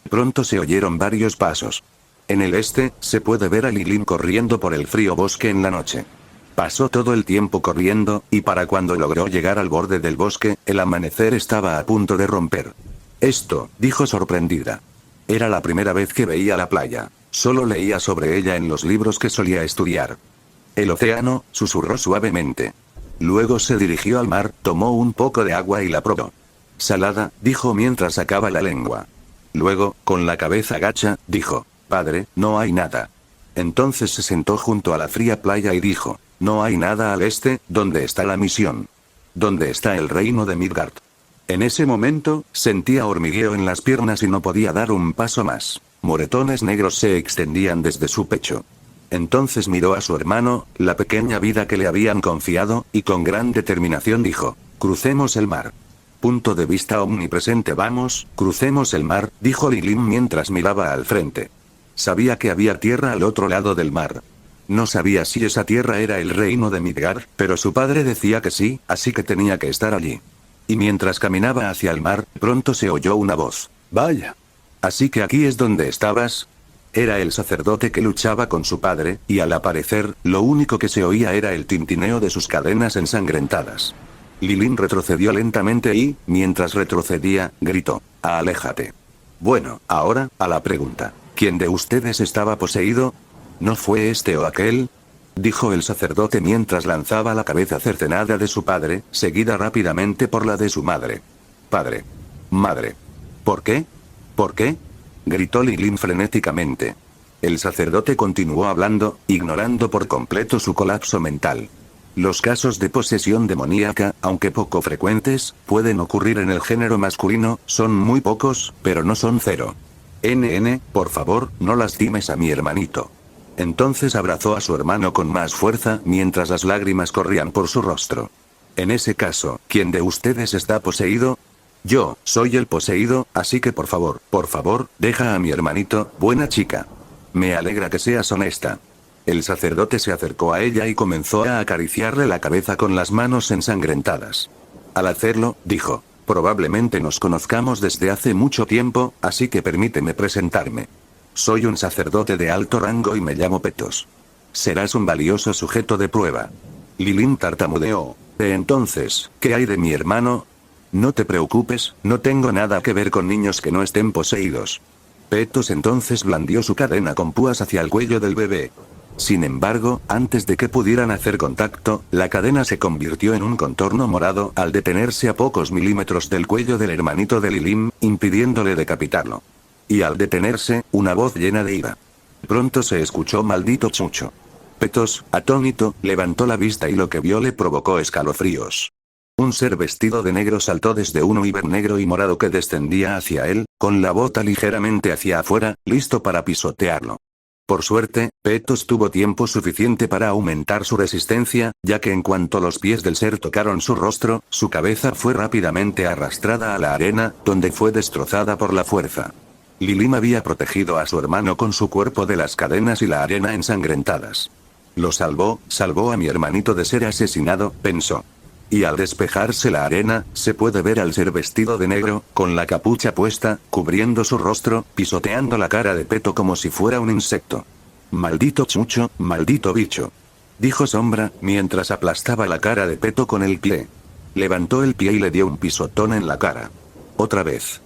Pronto se oyeron varios pasos. En el este, se puede ver a Lilin corriendo por el frío bosque en la noche. Pasó todo el tiempo corriendo, y para cuando logró llegar al borde del bosque, el amanecer estaba a punto de romper. Esto, dijo sorprendida. Era la primera vez que veía la playa. Solo leía sobre ella en los libros que solía estudiar. El océano, susurró suavemente. Luego se dirigió al mar, tomó un poco de agua y la probó. Salada, dijo mientras sacaba la lengua. Luego, con la cabeza gacha, dijo, padre, no hay nada. Entonces se sentó junto a la fría playa y dijo, no hay nada al este, ¿dónde está la misión? ¿Dónde está el reino de Midgard? En ese momento, sentía hormigueo en las piernas y no podía dar un paso más. Moretones negros se extendían desde su pecho. Entonces miró a su hermano, la pequeña vida que le habían confiado, y con gran determinación dijo: crucemos el mar. Punto de vista omnipresente. Vamos, crucemos el mar, dijo Lilin mientras miraba al frente. Sabía que había tierra al otro lado del mar. No sabía si esa tierra era el reino de Midgard, pero su padre decía que sí, así que tenía que estar allí. Y mientras caminaba hacia el mar, pronto se oyó una voz. Vaya. Así que aquí es donde estabas. Era el sacerdote que luchaba con su padre, y al aparecer, lo único que se oía era el tintineo de sus cadenas ensangrentadas. Lilin retrocedió lentamente y, mientras retrocedía, gritó: aléjate. Bueno, ahora, a la pregunta. ¿Quién de ustedes estaba poseído? ¿No fue este o aquel? Dijo el sacerdote mientras lanzaba la cabeza cercenada de su padre, seguida rápidamente por la de su madre. Padre. Madre. ¿Por qué? ¿Por qué? Gritó Lilin frenéticamente. El sacerdote continuó hablando, ignorando por completo su colapso mental. Los casos de posesión demoníaca, aunque poco frecuentes, pueden ocurrir en el género masculino, son muy pocos, pero no son cero. Por favor, no lastimes a mi hermanito. Entonces abrazó a su hermano con más fuerza, mientras las lágrimas corrían por su rostro. En ese caso, ¿quién de ustedes está poseído? Yo, soy el poseído, así que por favor, deja a mi hermanito, buena chica. Me alegra que seas honesta. El sacerdote se acercó a ella y comenzó a acariciarle la cabeza con las manos ensangrentadas. Al hacerlo, dijo: probablemente nos conozcamos desde hace mucho tiempo, así que permíteme presentarme. Soy un sacerdote de alto rango y me llamo Petos. Serás un valioso sujeto de prueba. Lilin tartamudeó. Entonces, ¿qué hay de mi hermano? No te preocupes, no tengo nada que ver con niños que no estén poseídos. Petos entonces blandió su cadena con púas hacia el cuello del bebé. Sin embargo, antes de que pudieran hacer contacto, la cadena se convirtió en un contorno morado al detenerse a pocos milímetros del cuello del hermanito de Lilin, impidiéndole decapitarlo. Y al detenerse, una voz llena de ira. Pronto se escuchó: maldito chucho. Petos, atónito, levantó la vista y lo que vio le provocó escalofríos. Un ser vestido de negro saltó desde un Wyvern negro y morado que descendía hacia él, con la bota ligeramente hacia afuera, listo para pisotearlo. Por suerte, Petos tuvo tiempo suficiente para aumentar su resistencia, ya que en cuanto los pies del ser tocaron su rostro, su cabeza fue rápidamente arrastrada a la arena, donde fue destrozada por la fuerza. Lilin había protegido a su hermano con su cuerpo de las cadenas y la arena ensangrentadas. Lo salvó a mi hermanito de ser asesinado, pensó. Y al despejarse la arena, se puede ver al ser vestido de negro, con la capucha puesta, cubriendo su rostro, pisoteando la cara de Peto como si fuera un insecto. Maldito chucho, maldito bicho. Dijo Sombra, mientras aplastaba la cara de Peto con el pie. Levantó el pie y le dio un pisotón en la cara. Otra vez.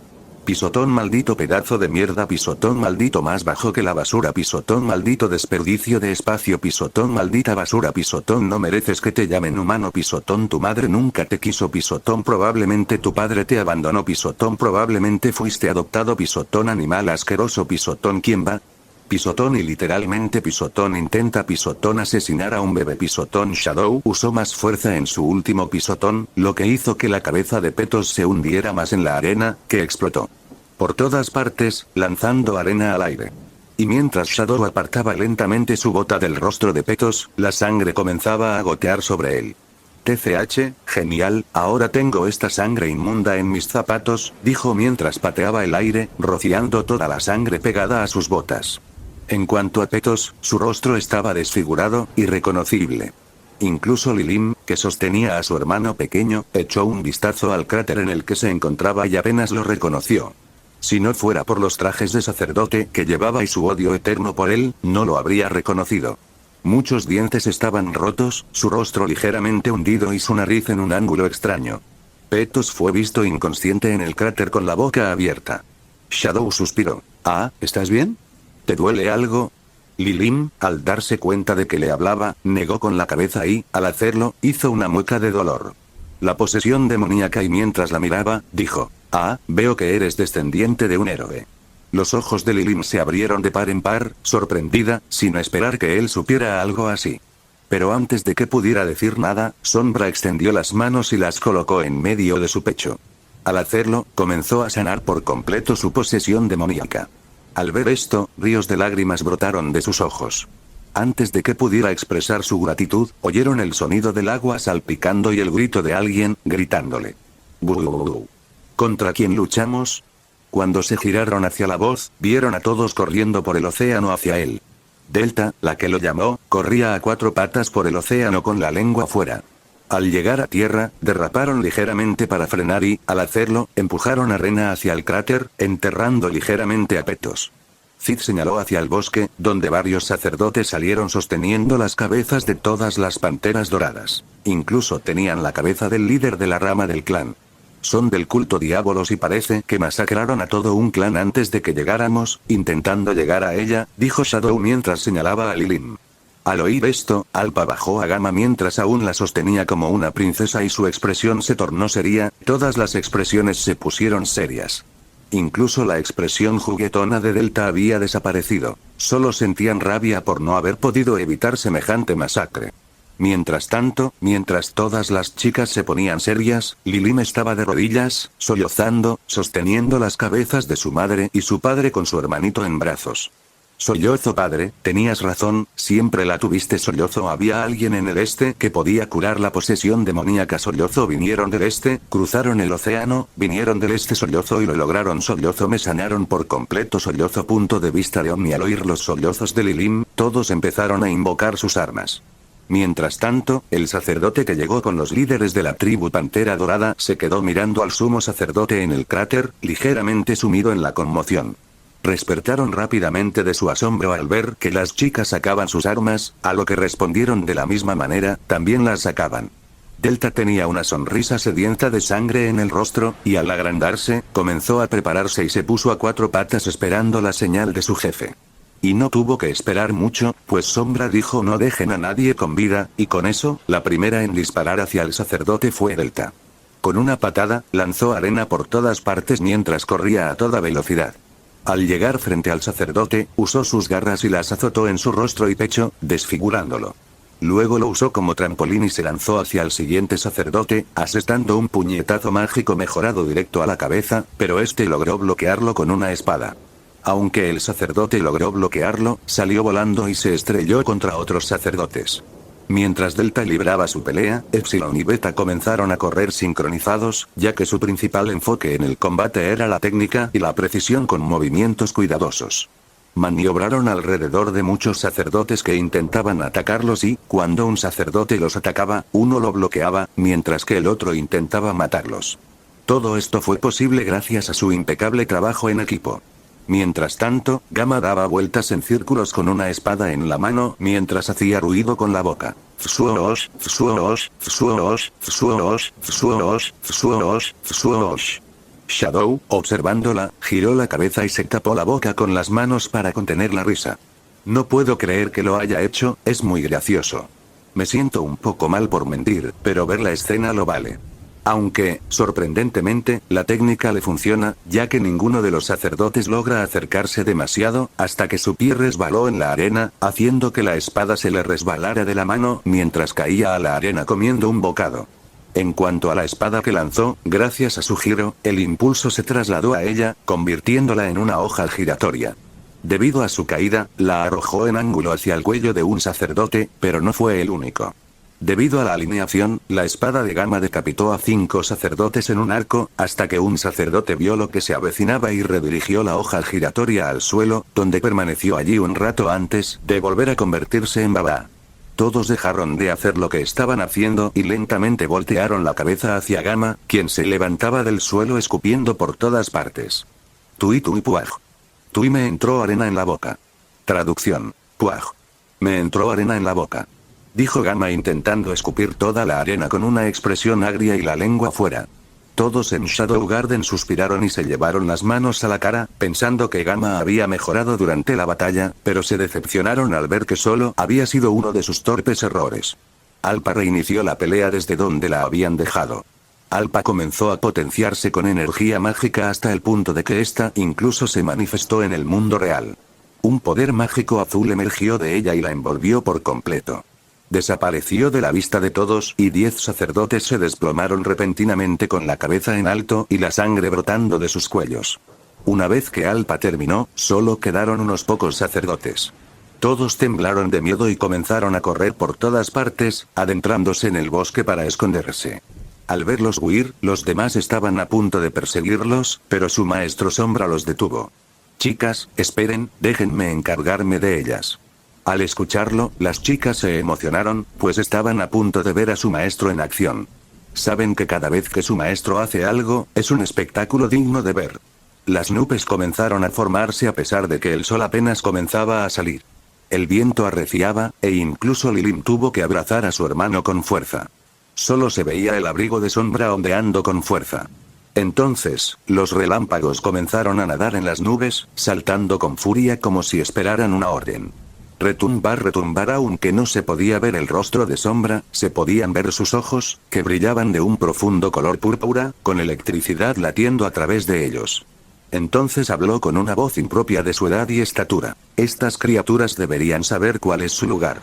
Pisotón, maldito pedazo de mierda, pisotón maldito más bajo que la basura, pisotón maldito desperdicio de espacio, pisotón maldita basura, pisotón no mereces que te llamen humano, pisotón tu madre nunca te quiso, pisotón probablemente tu padre te abandonó, pisotón probablemente fuiste adoptado, pisotón animal asqueroso, pisotón ¿quién va? Pisotón y literalmente pisotón intenta pisotón asesinar a un bebé, pisotón Shadow usó más fuerza en su último pisotón, lo que hizo que la cabeza de Petos se hundiera más en la arena, que explotó por todas partes, lanzando arena al aire. Y mientras Shadow apartaba lentamente su bota del rostro de Petos, la sangre comenzaba a gotear sobre él. TCH, genial, ahora tengo esta sangre inmunda en mis zapatos, dijo mientras pateaba el aire, rociando toda la sangre pegada a sus botas. En cuanto a Petos, su rostro estaba desfigurado, irreconocible. Incluso Lilin, que sostenía a su hermano pequeño, echó un vistazo al cráter en el que se encontraba y apenas lo reconoció. Si no fuera por los trajes de sacerdote que llevaba y su odio eterno por él, no lo habría reconocido. Muchos dientes estaban rotos, su rostro ligeramente hundido y su nariz en un ángulo extraño. Petos fue visto inconsciente en el cráter con la boca abierta. Shadow suspiró. ¿Estás bien? ¿Te duele algo? Lilin, al darse cuenta de que le hablaba, negó con la cabeza y, al hacerlo, hizo una mueca de dolor. La posesión demoníaca y mientras la miraba, dijo. Veo que eres descendiente de un héroe. Los ojos de Lilin se abrieron de par en par, sorprendida, sin esperar que él supiera algo así. Pero antes de que pudiera decir nada, Sombra extendió las manos y las colocó en medio de su pecho. Al hacerlo, comenzó a sanar por completo su posesión demoníaca. Al ver esto, ríos de lágrimas brotaron de sus ojos. Antes de que pudiera expresar su gratitud, oyeron el sonido del agua salpicando y el grito de alguien, gritándole. «¡Bú! ¿Contra quién luchamos?». Cuando se giraron hacia la voz, vieron a todos corriendo por el océano hacia él. Delta, la que lo llamó, corría a 4 patas por el océano con la lengua fuera. Al llegar a tierra, derraparon ligeramente para frenar y, al hacerlo, empujaron a Rena hacia el cráter, enterrando ligeramente a Petos. Cid señaló hacia el bosque, donde varios sacerdotes salieron sosteniendo las cabezas de todas las panteras doradas. Incluso tenían la cabeza del líder de la rama del clan. Son del culto Diabolos y parece que masacraron a todo un clan antes de que llegáramos, intentando llegar a ella, dijo Shadow mientras señalaba a Lilim. Al oír esto, Alpa bajó a Gama mientras aún la sostenía como una princesa y su expresión se tornó seria, todas las expresiones se pusieron serias. Incluso la expresión juguetona de Delta había desaparecido. Solo sentían rabia por no haber podido evitar semejante masacre. Mientras tanto, mientras todas las chicas se ponían serias, Lilim estaba de rodillas, sollozando, sosteniendo las cabezas de su madre y su padre con su hermanito en brazos. Sollozo padre, tenías razón, siempre la tuviste sollozo. Había alguien en el este que podía curar la posesión demoníaca. Sollozo vinieron del este, cruzaron el océano, vinieron del este sollozo y lo lograron. Sollozo me sanaron por completo. Sollozo. Punto de vista de Omni. Al oír los sollozos de Lilim, todos empezaron a invocar sus armas. Mientras tanto, el sacerdote que llegó con los líderes de la tribu Pantera Dorada se quedó mirando al sumo sacerdote en el cráter, ligeramente sumido en la conmoción. Despertaron rápidamente de su asombro al ver que las chicas sacaban sus armas, a lo que respondieron de la misma manera, también las sacaban. Delta tenía una sonrisa sedienta de sangre en el rostro, y al agrandarse, comenzó a prepararse y se puso a 4 patas esperando la señal de su jefe. Y no tuvo que esperar mucho, pues Sombra dijo no dejen a nadie con vida, y con eso, la primera en disparar hacia el sacerdote fue Delta. Con una patada, lanzó arena por todas partes mientras corría a toda velocidad. Al llegar frente al sacerdote, usó sus garras y las azotó en su rostro y pecho, desfigurándolo. Luego lo usó como trampolín y se lanzó hacia el siguiente sacerdote, asestando un puñetazo mágico mejorado directo a la cabeza, pero este logró bloquearlo con una espada. Aunque el sacerdote logró bloquearlo, salió volando y se estrelló contra otros sacerdotes. Mientras Delta libraba su pelea, Epsilon y Beta comenzaron a correr sincronizados, ya que su principal enfoque en el combate era la técnica y la precisión con movimientos cuidadosos. Maniobraron alrededor de muchos sacerdotes que intentaban atacarlos y, cuando un sacerdote los atacaba, uno lo bloqueaba, mientras que el otro intentaba matarlos. Todo esto fue posible gracias a su impecable trabajo en equipo. Mientras tanto, Gama daba vueltas en círculos con una espada en la mano mientras hacía ruido con la boca. Fsuosh, fsuosh, fsuosh, fsuosh, fsuosh, fsuosh, fsuosh. Shadow, observándola, giró la cabeza y se tapó la boca con las manos para contener la risa. No puedo creer que lo haya hecho, es muy gracioso. Me siento un poco mal por mentir, pero ver la escena lo vale. Aunque, sorprendentemente, la técnica le funciona, ya que ninguno de los sacerdotes logra acercarse demasiado, hasta que su pie resbaló en la arena, haciendo que la espada se le resbalara de la mano mientras caía a la arena comiendo un bocado. En cuanto a la espada que lanzó, gracias a su giro, el impulso se trasladó a ella, convirtiéndola en una hoja giratoria. Debido a su caída, la arrojó en ángulo hacia el cuello de un sacerdote, pero no fue el único. Debido a la alineación, la espada de Gama decapitó a 5 sacerdotes en un arco, hasta que un sacerdote vio lo que se avecinaba y redirigió la hoja giratoria al suelo, donde permaneció allí un rato antes de volver a convertirse en baba. Todos dejaron de hacer lo que estaban haciendo y lentamente voltearon la cabeza hacia Gama, quien se levantaba del suelo escupiendo por todas partes. Tui tui puaj. Tui me entró arena en la boca. Traducción. Puaj. Me entró arena en la boca. Dijo Gama intentando escupir toda la arena con una expresión agria y la lengua fuera. Todos en Shadow Garden suspiraron y se llevaron las manos a la cara, pensando que Gama había mejorado durante la batalla, pero se decepcionaron al ver que solo había sido uno de sus torpes errores. Alpa reinició la pelea desde donde la habían dejado. Alpa comenzó a potenciarse con energía mágica hasta el punto de que ésta incluso se manifestó en el mundo real. Un poder mágico azul emergió de ella y la envolvió por completo. Desapareció de la vista de todos y 10 sacerdotes se desplomaron repentinamente con la cabeza en alto y la sangre brotando de sus cuellos. Una vez que Alpa terminó, solo quedaron unos pocos sacerdotes. Todos temblaron de miedo y comenzaron a correr por todas partes, adentrándose en el bosque para esconderse. Al verlos huir, los demás estaban a punto de perseguirlos, pero su maestro Sombra los detuvo. Chicas, esperen, déjenme encargarme de ellas. Al escucharlo, las chicas se emocionaron, pues estaban a punto de ver a su maestro en acción. Saben que cada vez que su maestro hace algo, es un espectáculo digno de ver. Las nubes comenzaron a formarse a pesar de que el sol apenas comenzaba a salir. El viento arreciaba, e incluso Lilim tuvo que abrazar a su hermano con fuerza. Solo se veía el abrigo de Sombra ondeando con fuerza. Entonces, los relámpagos comenzaron a nadar en las nubes, saltando con furia como si esperaran una orden. Retumbar, aunque no se podía ver el rostro de Sombra, se podían ver sus ojos, que brillaban de un profundo color púrpura, con electricidad latiendo a través de ellos. Entonces habló con una voz impropia de su edad y estatura. Estas criaturas deberían saber cuál es su lugar.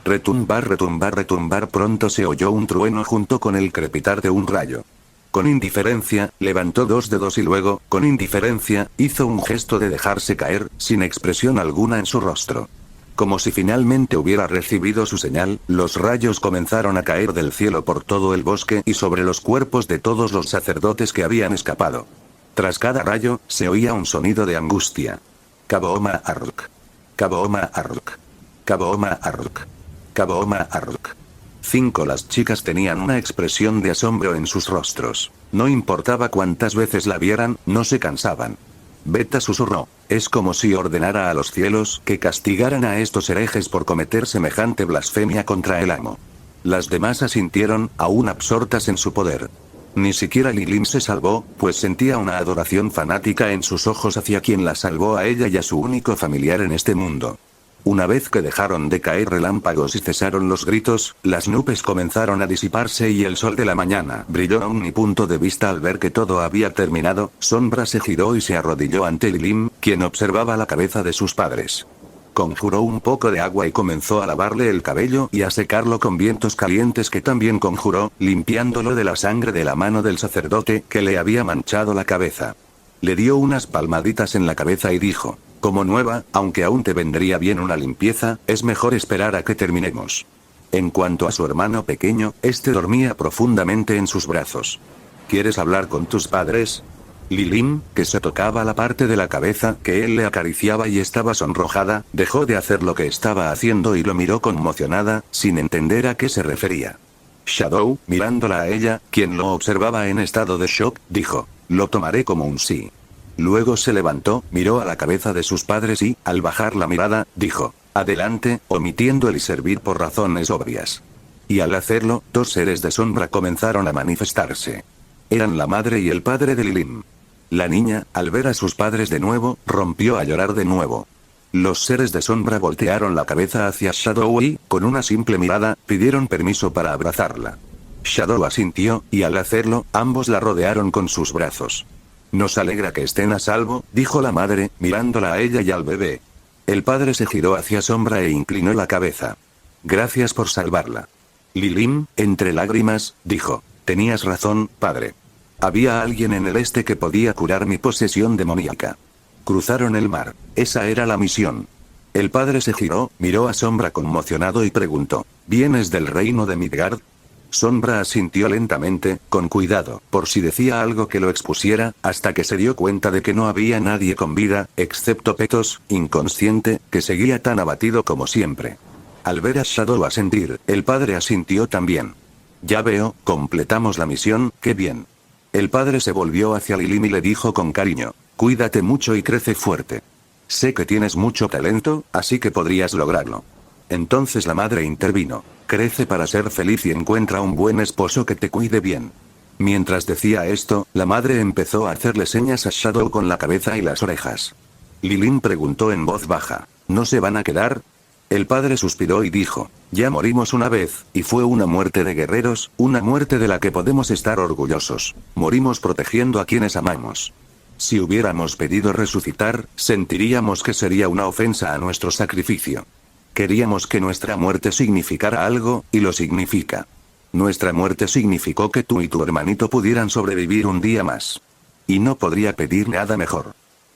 Retumbar, pronto se oyó un trueno junto con el crepitar de un rayo. Con indiferencia, levantó 2 dedos y luego, con indiferencia, hizo un gesto de dejarse caer, sin expresión alguna en su rostro. Como si finalmente hubiera recibido su señal, los rayos comenzaron a caer del cielo por todo el bosque y sobre los cuerpos de todos los sacerdotes que habían escapado. Tras cada rayo, se oía un sonido de angustia. Kabooma Arlk. Kabooma Arlk. Kabooma Arlk. Kabooma Arlk. 5. Las chicas tenían una expresión de asombro en sus rostros. No importaba cuántas veces la vieran, no se cansaban. Beta susurró. Es como si ordenara a los cielos que castigaran a estos herejes por cometer semejante blasfemia contra el amo. Las demás asintieron, aún absortas en su poder. Ni siquiera Lilim se salvó, pues sentía una adoración fanática en sus ojos hacia quien la salvó a ella y a su único familiar en este mundo. Una vez que dejaron de caer relámpagos y cesaron los gritos, las nubes comenzaron a disiparse y el sol de la mañana brilló a mi punto de vista. Al ver que todo había terminado, Sombra se giró y se arrodilló ante Lilim, quien observaba la cabeza de sus padres. Conjuró un poco de agua y comenzó a lavarle el cabello y a secarlo con vientos calientes que también conjuró, limpiándolo de la sangre de la mano del sacerdote que le había manchado la cabeza. Le dio unas palmaditas en la cabeza y dijo: como nueva, aunque aún te vendría bien una limpieza, es mejor esperar a que terminemos. En cuanto a su hermano pequeño, este dormía profundamente en sus brazos. ¿Quieres hablar con tus padres? Lilim, que se tocaba la parte de la cabeza que él le acariciaba y estaba sonrojada, dejó de hacer lo que estaba haciendo y lo miró conmocionada, sin entender a qué se refería. Shadow, mirándola a ella, quien lo observaba en estado de shock, dijo: lo tomaré como un sí. Luego se levantó, miró a la cabeza de sus padres y, al bajar la mirada, dijo: adelante, omitiendo el servir por razones obvias. Y al hacerlo, 2 seres de sombra comenzaron a manifestarse. Eran la madre y el padre de Lilim. La niña, al ver a sus padres de nuevo, rompió a llorar de nuevo. Los seres de sombra voltearon la cabeza hacia Shadow y, con una simple mirada, pidieron permiso para abrazarla. Shadow asintió, y al hacerlo, ambos la rodearon con sus brazos. Nos alegra que estén a salvo, dijo la madre, mirándola a ella y al bebé. El padre se giró hacia Sombra e inclinó la cabeza. Gracias por salvarla. Lilim, entre lágrimas, dijo: tenías razón, padre. Había alguien en el este que podía curar mi posesión demoníaca. Cruzaron el mar. Esa era la misión. El padre se giró, miró a Sombra conmocionado y preguntó: ¿vienes del reino de Midgard? Sombra asintió lentamente, con cuidado, por si decía algo que lo expusiera, hasta que se dio cuenta de que no había nadie con vida, excepto Petos, inconsciente, que seguía tan abatido como siempre. Al ver a Shadow asentir, el padre asintió también. Ya veo, completamos la misión, qué bien. El padre se volvió hacia Lilim y le dijo con cariño: cuídate mucho y crece fuerte. Sé que tienes mucho talento, así que podrías lograrlo. Entonces la madre intervino: crece para ser feliz y encuentra un buen esposo que te cuide bien. Mientras decía esto, la madre empezó a hacerle señas a Shadow con la cabeza y las orejas. Lilim preguntó en voz baja: ¿no se van a quedar? El padre suspiró y dijo: ya morimos una vez, y fue una muerte de guerreros, una muerte de la que podemos estar orgullosos. Morimos protegiendo a quienes amamos. Si hubiéramos pedido resucitar, sentiríamos que sería una ofensa a nuestro sacrificio. Queríamos que nuestra muerte significara algo, y lo significa. Nuestra muerte significó que tú y tu hermanito pudieran sobrevivir un día más. Y no podría pedir nada mejor.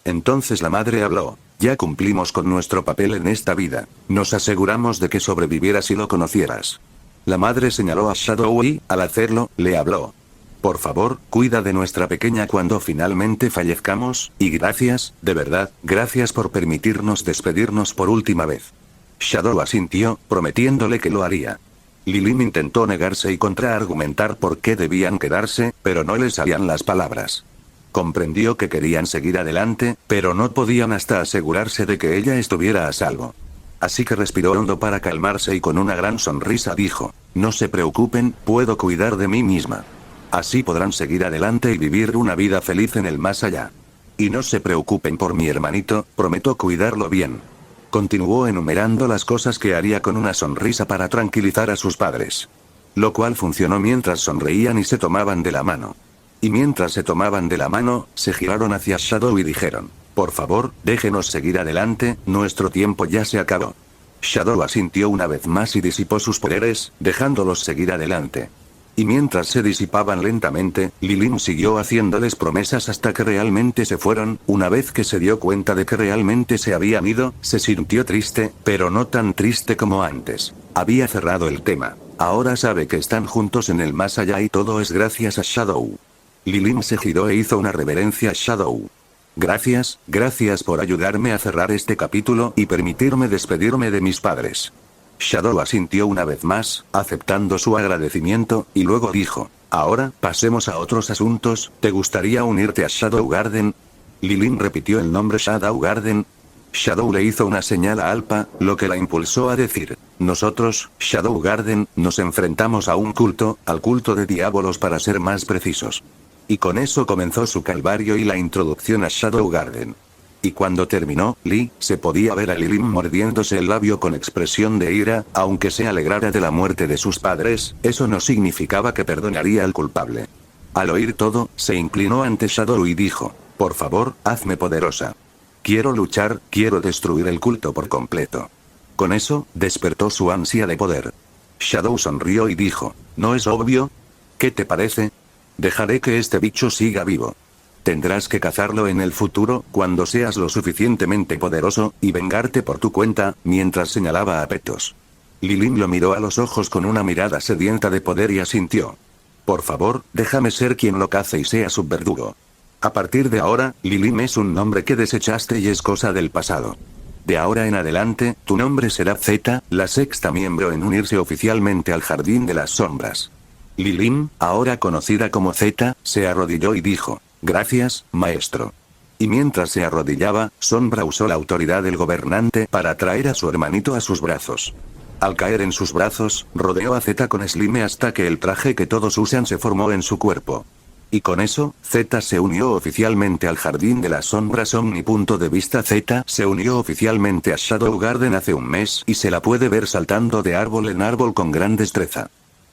Entonces la madre habló. Ya cumplimos con nuestro papel en esta vida. Nos aseguramos de que sobrevivieras y lo conocieras. La madre señaló a Shadow y, al hacerlo, le habló. Por favor, cuida de nuestra pequeña cuando finalmente fallezcamos, y gracias, de verdad, gracias por permitirnos despedirnos por última vez. Shadow asintió, prometiéndole que lo haría. Lilin intentó negarse y contraargumentar por qué debían quedarse, pero no le salían las palabras. Comprendió que querían seguir adelante, pero no podían hasta asegurarse de que ella estuviera a salvo. Así que respiró hondo para calmarse y con una gran sonrisa dijo, no se preocupen, puedo cuidar de mí misma. Así podrán seguir adelante y vivir una vida feliz en el más allá. Y no se preocupen por mi hermanito, prometo cuidarlo bien. Continuó enumerando las cosas que haría con una sonrisa para tranquilizar a sus padres. Lo cual funcionó mientras sonreían y se tomaban de la mano. Y mientras se tomaban de la mano, se giraron hacia Shadow y dijeron, por favor, déjenos seguir adelante, nuestro tiempo ya se acabó. Shadow asintió una vez más y disipó sus poderes, dejándolos seguir adelante. Y mientras se disipaban lentamente, Lilin siguió haciéndoles promesas hasta que realmente se fueron. Una vez que se dio cuenta de que realmente se habían ido, se sintió triste, pero no tan triste como antes. Había cerrado el tema. Ahora sabe que están juntos en el más allá y todo es gracias a Shadow. Lilin se giró e hizo una reverencia a Shadow. Gracias, gracias por ayudarme a cerrar este capítulo y permitirme despedirme de mis padres. Shadow asintió una vez más, aceptando su agradecimiento, y luego dijo, ahora, pasemos a otros asuntos, ¿te gustaría unirte a Shadow Garden? Lilin repitió el nombre Shadow Garden. Shadow le hizo una señal a Alpa, lo que la impulsó a decir, nosotros, Shadow Garden, nos enfrentamos a un culto, al culto de Diabolos para ser más precisos. Y con eso comenzó su calvario y la introducción a Shadow Garden. Y cuando terminó, Lee, se podía ver a Lilin mordiéndose el labio con expresión de ira, aunque se alegrara de la muerte de sus padres, eso no significaba que perdonaría al culpable. Al oír todo, se inclinó ante Shadow y dijo, por favor, hazme poderosa. Quiero luchar, quiero destruir el culto por completo. Con eso, despertó su ansia de poder. Shadow sonrió y dijo, ¿no es obvio? ¿Qué te parece? Dejaré que este bicho siga vivo. Tendrás que cazarlo en el futuro, cuando seas lo suficientemente poderoso, y vengarte por tu cuenta, mientras señalaba a Petos. Lilin lo miró a los ojos con una mirada sedienta de poder y asintió. Por favor, déjame ser quien lo cace y sea su verdugo. A partir de ahora, Lilin es un nombre que desechaste y es cosa del pasado. De ahora en adelante, tu nombre será Z, la sexta miembro en unirse oficialmente al Jardín de las Sombras. Lilin, ahora conocida como Z, se arrodilló y dijo, gracias, maestro. Y mientras se arrodillaba, Sombra usó la autoridad del gobernante para traer a su hermanito a sus brazos. Al caer en sus brazos, rodeó a Z con Slime hasta que el traje que todos usan se formó en su cuerpo. Y con eso, Z se unió oficialmente al Jardín de las Sombras Omni. Punto de vista Z se unió oficialmente a Shadow Garden hace un mes y se la puede ver saltando de árbol en árbol con gran destreza.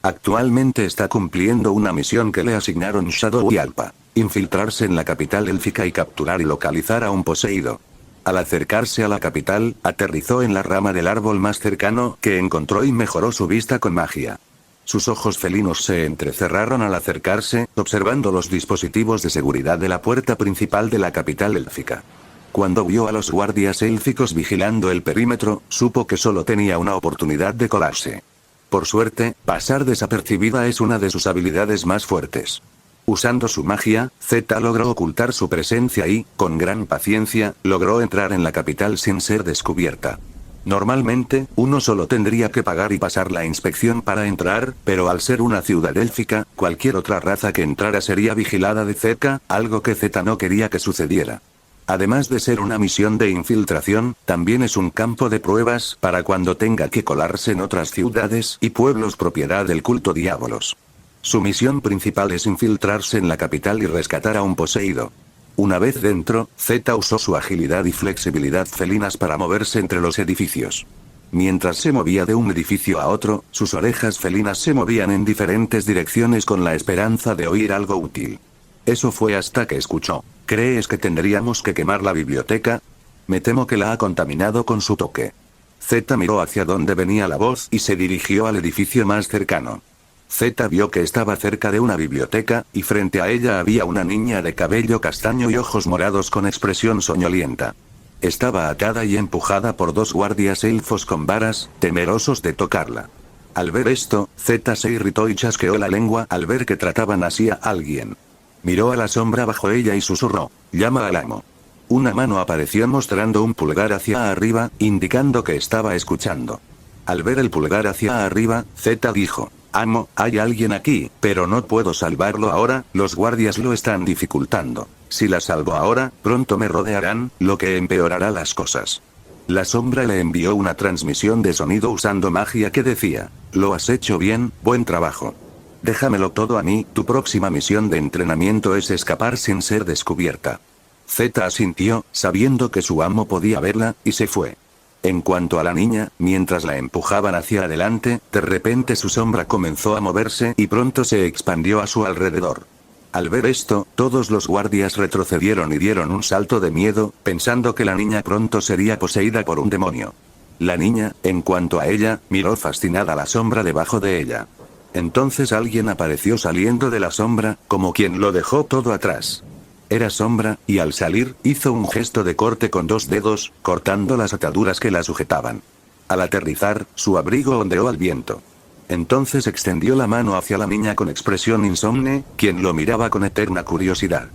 Actualmente está cumpliendo una misión que le asignaron Shadow y Alpa. Infiltrarse en la capital élfica y capturar y localizar a un poseído. Al acercarse a la capital, aterrizó en la rama del árbol más cercano que encontró y mejoró su vista con magia. Sus ojos felinos se entrecerraron al acercarse, observando los dispositivos de seguridad de la puerta principal de la capital élfica. Cuando vio a los guardias élficos vigilando el perímetro, supo que solo tenía una oportunidad de colarse. Por suerte, pasar desapercibida es una de sus habilidades más fuertes. Usando su magia, Z logró ocultar su presencia y, con gran paciencia, logró entrar en la capital sin ser descubierta. Normalmente, uno solo tendría que pagar y pasar la inspección para entrar, pero al ser una ciudad élfica, cualquier otra raza que entrara sería vigilada de cerca, algo que Z no quería que sucediera. Además de ser una misión de infiltración, también es un campo de pruebas para cuando tenga que colarse en otras ciudades y pueblos propiedad del culto Diabolos. Su misión principal es infiltrarse en la capital y rescatar a un poseído. Una vez dentro, Z usó su agilidad y flexibilidad felinas para moverse entre los edificios. Mientras se movía de un edificio a otro, sus orejas felinas se movían en diferentes direcciones con la esperanza de oír algo útil. Eso fue hasta que escuchó. ¿Crees que tendríamos que quemar la biblioteca? Me temo que la ha contaminado con su toque. Z miró hacia donde venía la voz y se dirigió al edificio más cercano. Z vio que estaba cerca de una biblioteca, y frente a ella había una niña de cabello castaño y ojos morados con expresión soñolienta. Estaba atada y empujada por 2 guardias elfos con varas, temerosos de tocarla. Al ver esto, Z se irritó y chasqueó la lengua al ver que trataban así a alguien. Miró a la sombra bajo ella y susurró: «Llama al amo». Una mano apareció mostrando un pulgar hacia arriba, indicando que estaba escuchando. Al ver el pulgar hacia arriba, Z dijo: «Amo, hay alguien aquí, pero no puedo salvarlo ahora, los guardias lo están dificultando. Si la salvo ahora, pronto me rodearán, lo que empeorará las cosas». La sombra le envió una transmisión de sonido usando magia que decía: «Lo has hecho bien, buen trabajo. Déjamelo todo a mí, tu próxima misión de entrenamiento es escapar sin ser descubierta». Z asintió, sabiendo que su amo podía verla, y se fue. En cuanto a la niña, mientras la empujaban hacia adelante, de repente su sombra comenzó a moverse y pronto se expandió a su alrededor. Al ver esto, todos los guardias retrocedieron y dieron un salto de miedo, pensando que la niña pronto sería poseída por un demonio. La niña, en cuanto a ella, miró fascinada la sombra debajo de ella. Entonces alguien apareció saliendo de la sombra, como quien lo dejó todo atrás. Era Sombra, y al salir, hizo un gesto de corte con 2 dedos, cortando las ataduras que la sujetaban. Al aterrizar, su abrigo ondeó al viento. Entonces extendió la mano hacia la niña con expresión insomne, quien lo miraba con eterna curiosidad.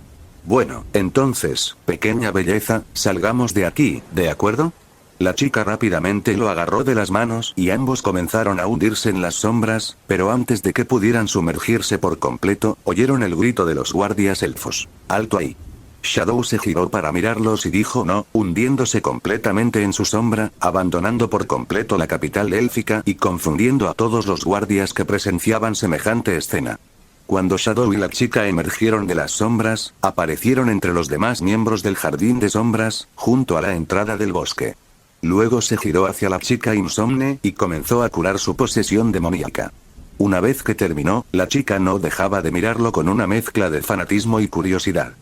«Bueno, entonces, pequeña belleza, salgamos de aquí, ¿de acuerdo?». La chica rápidamente lo agarró de las manos y ambos comenzaron a hundirse en las sombras, pero antes de que pudieran sumergirse por completo, oyeron el grito de los guardias elfos: «¡Alto ahí!». Shadow se giró para mirarlos y dijo no, hundiéndose completamente en su sombra, abandonando por completo la capital élfica y confundiendo a todos los guardias que presenciaban semejante escena. Cuando Shadow y la chica emergieron de las sombras, aparecieron entre los demás miembros del jardín de sombras, junto a la entrada del bosque. Luego se giró hacia la chica insomne y comenzó a curar su posesión demoníaca. Una vez que terminó, la chica no dejaba de mirarlo con una mezcla de fanatismo y curiosidad.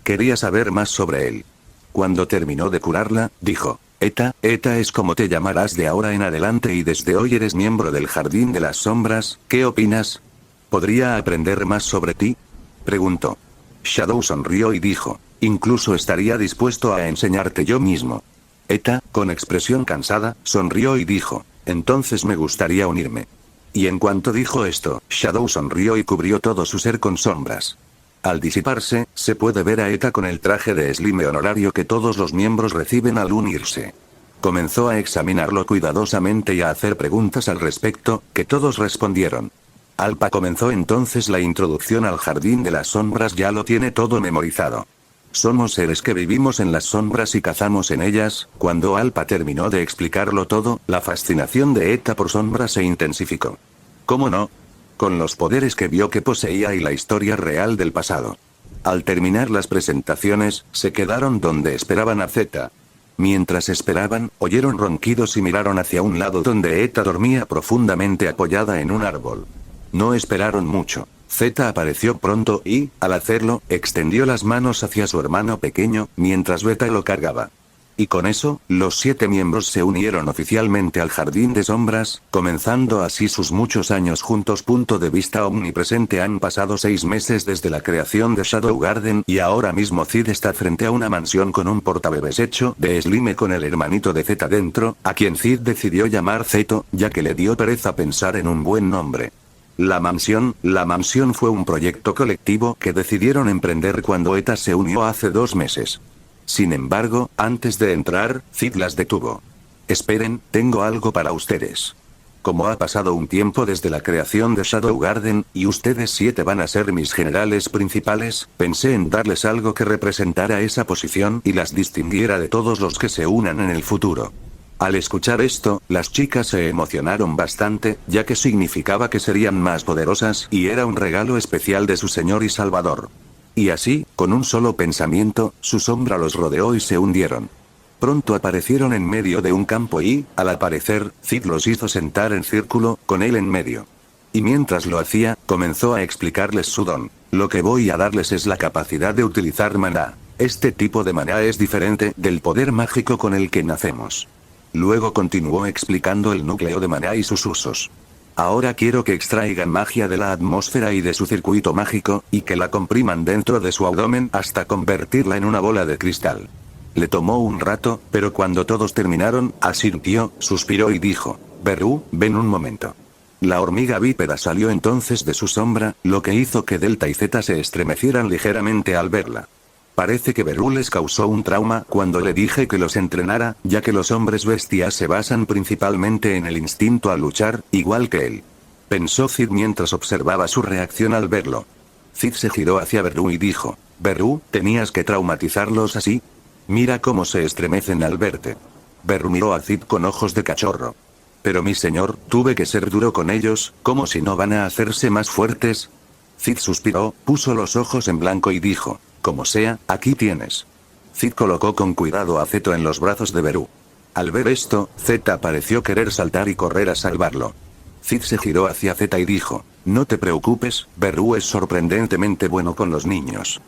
Quería saber más sobre él. Cuando terminó de curarla, dijo: «Eta es como te llamarás de ahora en adelante y desde hoy eres miembro del Jardín de las Sombras, ¿qué opinas? ¿Podría aprender más sobre ti?», preguntó. Shadow sonrió y dijo: «Incluso estaría dispuesto a enseñarte yo mismo». Eta, con expresión cansada, sonrió y dijo: «Entonces me gustaría unirme». Y en cuanto dijo esto, Shadow sonrió y cubrió todo su ser con sombras. Al disiparse, se puede ver a Eta con el traje de Slime honorario que todos los miembros reciben al unirse. Comenzó a examinarlo cuidadosamente y a hacer preguntas al respecto, que todos respondieron. Alpa comenzó entonces la introducción al Jardín de las Sombras, ya lo tiene todo memorizado. Somos seres que vivimos en las sombras y cazamos en ellas. Cuando Alpa terminó de explicarlo todo, la fascinación de Eta por sombras se intensificó. ¿Cómo no? Con los poderes que vio que poseía y la historia real del pasado. Al terminar las presentaciones, se quedaron donde esperaban a Z. Mientras esperaban, oyeron ronquidos y miraron hacia un lado donde Eta dormía profundamente apoyada en un árbol. No esperaron mucho. Z apareció pronto y, al hacerlo, extendió las manos hacia su hermano pequeño, mientras Beta lo cargaba. Y con eso, los 7 miembros se unieron oficialmente al Jardín de Sombras, comenzando así sus muchos años juntos. Punto de vista omnipresente. Han pasado 6 meses desde la creación de Shadow Garden y ahora mismo Cid está frente a una mansión con un portabebés hecho de Slime con el hermanito de Z dentro, a quien Cid decidió llamar Zeto, ya que le dio pereza pensar en un buen nombre. La mansión fue un proyecto colectivo que decidieron emprender cuando Eta se unió hace 2 meses. Sin embargo, antes de entrar, Cid las detuvo. «Esperen, tengo algo para ustedes. Como ha pasado un tiempo desde la creación de Shadow Garden, y ustedes 7 van a ser mis generales principales, pensé en darles algo que representara esa posición y las distinguiera de todos los que se unan en el futuro». Al escuchar esto, las chicas se emocionaron bastante, ya que significaba que serían más poderosas y era un regalo especial de su señor y salvador. Y así, con un solo pensamiento, su sombra los rodeó y se hundieron. Pronto aparecieron en medio de un campo y, al aparecer, Cid los hizo sentar en círculo, con él en medio. Y mientras lo hacía, comenzó a explicarles su don. Lo que voy a darles es la capacidad de utilizar maná. Este tipo de maná es diferente del poder mágico con el que nacemos. Luego continuó explicando el núcleo de maná y sus usos. Ahora quiero que extraigan magia de la atmósfera y de su circuito mágico, y que la compriman dentro de su abdomen hasta convertirla en una bola de cristal. Le tomó un rato, pero cuando todos terminaron, asintió, suspiró y dijo: Beru, ven un momento. La hormiga bípeda salió entonces de su sombra, lo que hizo que Delta y Zeta se estremecieran ligeramente al verla. Parece que Beru les causó un trauma cuando le dije que los entrenara, ya que los hombres bestias se basan principalmente en el instinto a luchar, igual que él. Pensó Cid mientras observaba su reacción al verlo. Cid se giró hacia Beru y dijo: Beru, ¿tenías que traumatizarlos así? Mira cómo se estremecen al verte. Beru miró a Cid con ojos de cachorro. Pero mi señor, tuve que ser duro con ellos, ¿cómo si no van a hacerse más fuertes? Cid suspiró, puso los ojos en blanco y dijo: como sea, aquí tienes. Cid colocó con cuidado a Zeto en los brazos de Beru. Al ver esto, Zeta pareció querer saltar y correr a salvarlo. Cid se giró hacia Zeta y dijo: no te preocupes, Beru es sorprendentemente bueno con los niños.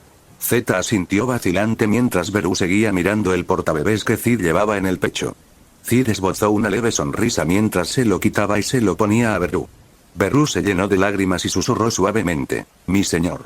Zeta asintió vacilante mientras Beru seguía mirando el portabebés que Cid llevaba en el pecho. Cid esbozó una leve sonrisa mientras se lo quitaba y se lo ponía a Beru. Beru se llenó de lágrimas y susurró suavemente: mi señor.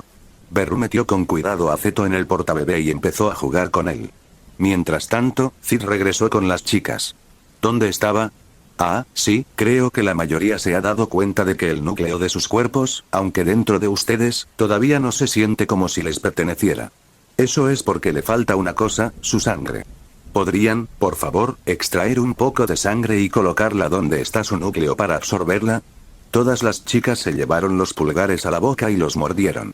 Beru metió con cuidado a Zeto en el portabebé y empezó a jugar con él. Mientras tanto, Cid regresó con las chicas. ¿Dónde estaba? Ah, sí, creo que la mayoría se ha dado cuenta de que el núcleo de sus cuerpos, aunque dentro de ustedes, todavía no se siente como si les perteneciera. Eso es porque le falta una cosa, su sangre. ¿Podrían, por favor, extraer un poco de sangre y colocarla donde está su núcleo para absorberla? Todas las chicas se llevaron los pulgares a la boca y los mordieron.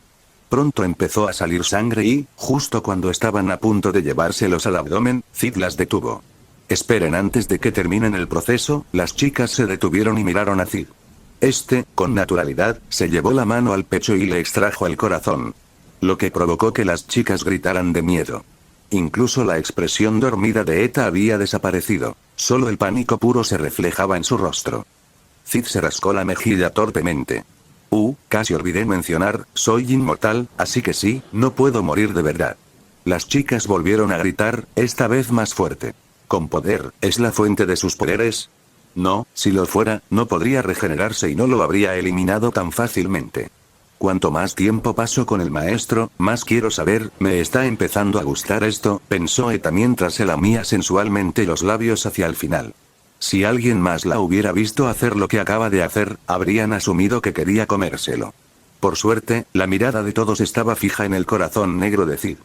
Pronto empezó a salir sangre y, justo cuando estaban a punto de llevárselos al abdomen, Cid las detuvo. Esperen, antes de que terminen el proceso. Las chicas se detuvieron y miraron a Cid. Este, con naturalidad, se llevó la mano al pecho y le extrajo el corazón. Lo que provocó que las chicas gritaran de miedo. Incluso la expresión dormida de Eta había desaparecido. Solo el pánico puro se reflejaba en su rostro. Cid se rascó la mejilla torpemente. Casi olvidé mencionar, soy inmortal, así que sí, no puedo morir de verdad. Las chicas volvieron a gritar, esta vez más fuerte. ¿Con poder, es la fuente de sus poderes? No, si lo fuera, no podría regenerarse y no lo habría eliminado tan fácilmente. Cuanto más tiempo paso con el maestro, más quiero saber, me está empezando a gustar esto, pensó Eta mientras se lamía sensualmente los labios hacia el final. Si alguien más la hubiera visto hacer lo que acaba de hacer, habrían asumido que quería comérselo. Por suerte, la mirada de todos estaba fija en el corazón negro de Cid.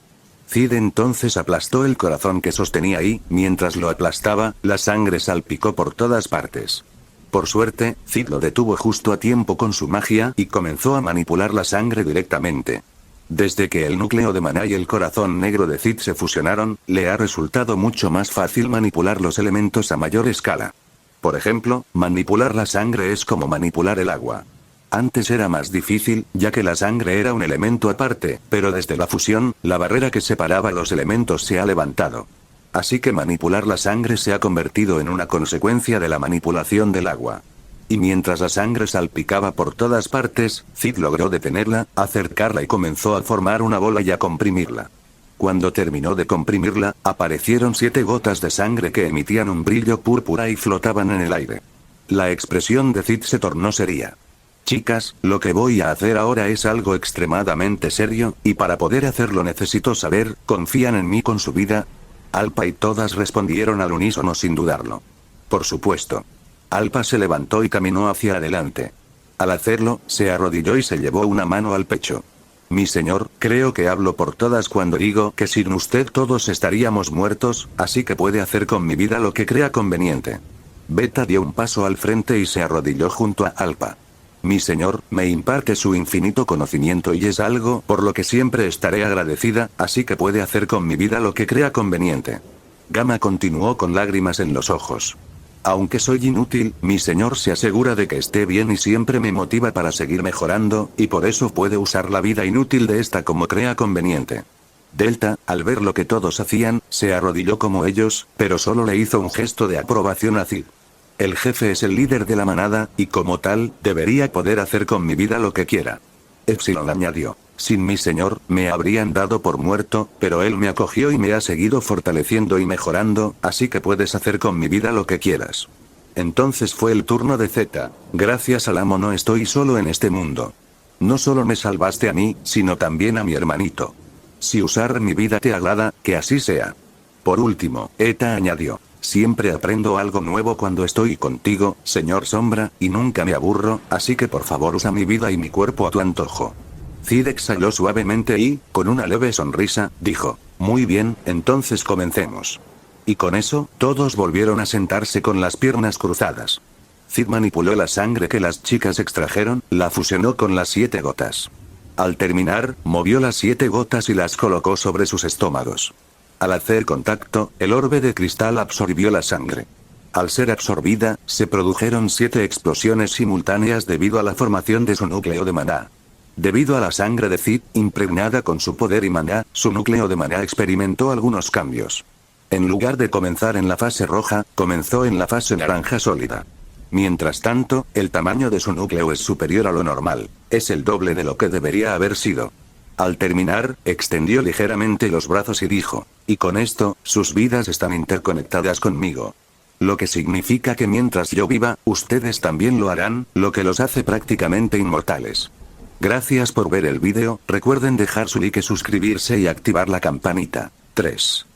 Cid entonces aplastó el corazón que sostenía y, mientras lo aplastaba, la sangre salpicó por todas partes. Por suerte, Cid lo detuvo justo a tiempo con su magia y comenzó a manipular la sangre directamente. Desde que el núcleo de maná y el corazón negro de Cid se fusionaron, le ha resultado mucho más fácil manipular los elementos a mayor escala. Por ejemplo, manipular la sangre es como manipular el agua. Antes era más difícil, ya que la sangre era un elemento aparte, pero desde la fusión, la barrera que separaba los elementos se ha levantado. Así que manipular la sangre se ha convertido en una consecuencia de la manipulación del agua. Y mientras la sangre salpicaba por todas partes, Cid logró detenerla, acercarla y comenzó a formar una bola y a comprimirla. Cuando terminó de comprimirla, aparecieron 7 gotas de sangre que emitían un brillo púrpura y flotaban en el aire. La expresión de Cid se tornó seria. Chicas, lo que voy a hacer ahora es algo extremadamente serio, y para poder hacerlo necesito saber, ¿confían en mí con su vida? Alpa y todas respondieron al unísono sin dudarlo. Por supuesto. Alpa se levantó y caminó hacia adelante. Al hacerlo, se arrodilló y se llevó una mano al pecho. Mi señor, creo que hablo por todas cuando digo que sin usted todos estaríamos muertos, así que puede hacer con mi vida lo que crea conveniente. Beta dio un paso al frente y se arrodilló junto a Alpa. Mi señor, me imparte su infinito conocimiento y es algo por lo que siempre estaré agradecida, así que puede hacer con mi vida lo que crea conveniente. Gamma continuó con lágrimas en los ojos. Aunque soy inútil, mi señor se asegura de que esté bien y siempre me motiva para seguir mejorando, y por eso puede usar la vida inútil de esta como crea conveniente. Delta, al ver lo que todos hacían, se arrodilló como ellos, pero solo le hizo un gesto de aprobación a Cid. El jefe es el líder de la manada, y como tal, debería poder hacer con mi vida lo que quiera. Epsilon añadió. Sin mi señor, me habrían dado por muerto, pero él me acogió y me ha seguido fortaleciendo y mejorando, así que puedes hacer con mi vida lo que quieras. entonces fue el turno de Z. Gracias al amo no estoy solo en este mundo. No solo me salvaste a mí, sino también a mi hermanito. Si usar mi vida te agrada, que así sea. Por último, Eta añadió. Siempre aprendo algo nuevo cuando estoy contigo, señor Sombra, y nunca me aburro, así que por favor usa mi vida y mi cuerpo a tu antojo. Cid exhaló suavemente y, con una leve sonrisa, dijo. Muy bien, entonces comencemos. Y con eso, todos volvieron a sentarse con las piernas cruzadas. Cid manipuló la sangre que las chicas extrajeron, la fusionó con las 7 gotas. Al terminar, movió las 7 gotas y las colocó sobre sus estómagos. Al hacer contacto, el orbe de cristal absorbió la sangre. Al ser absorbida, se produjeron 7 explosiones simultáneas debido a la formación de su núcleo de maná. Debido a la sangre de Cid, impregnada con su poder y maná, su núcleo de maná experimentó algunos cambios. En lugar de comenzar en la fase roja, comenzó en la fase naranja sólida. Mientras tanto, el tamaño de su núcleo es superior a lo normal, es el doble de lo que debería haber sido. Al terminar, extendió ligeramente los brazos y dijo, y con esto, sus vidas están interconectadas conmigo. Lo que significa que mientras yo viva, ustedes también lo harán, lo que los hace prácticamente inmortales. Gracias por ver el vídeo, recuerden dejar su like, suscribirse y activar la campanita. 3.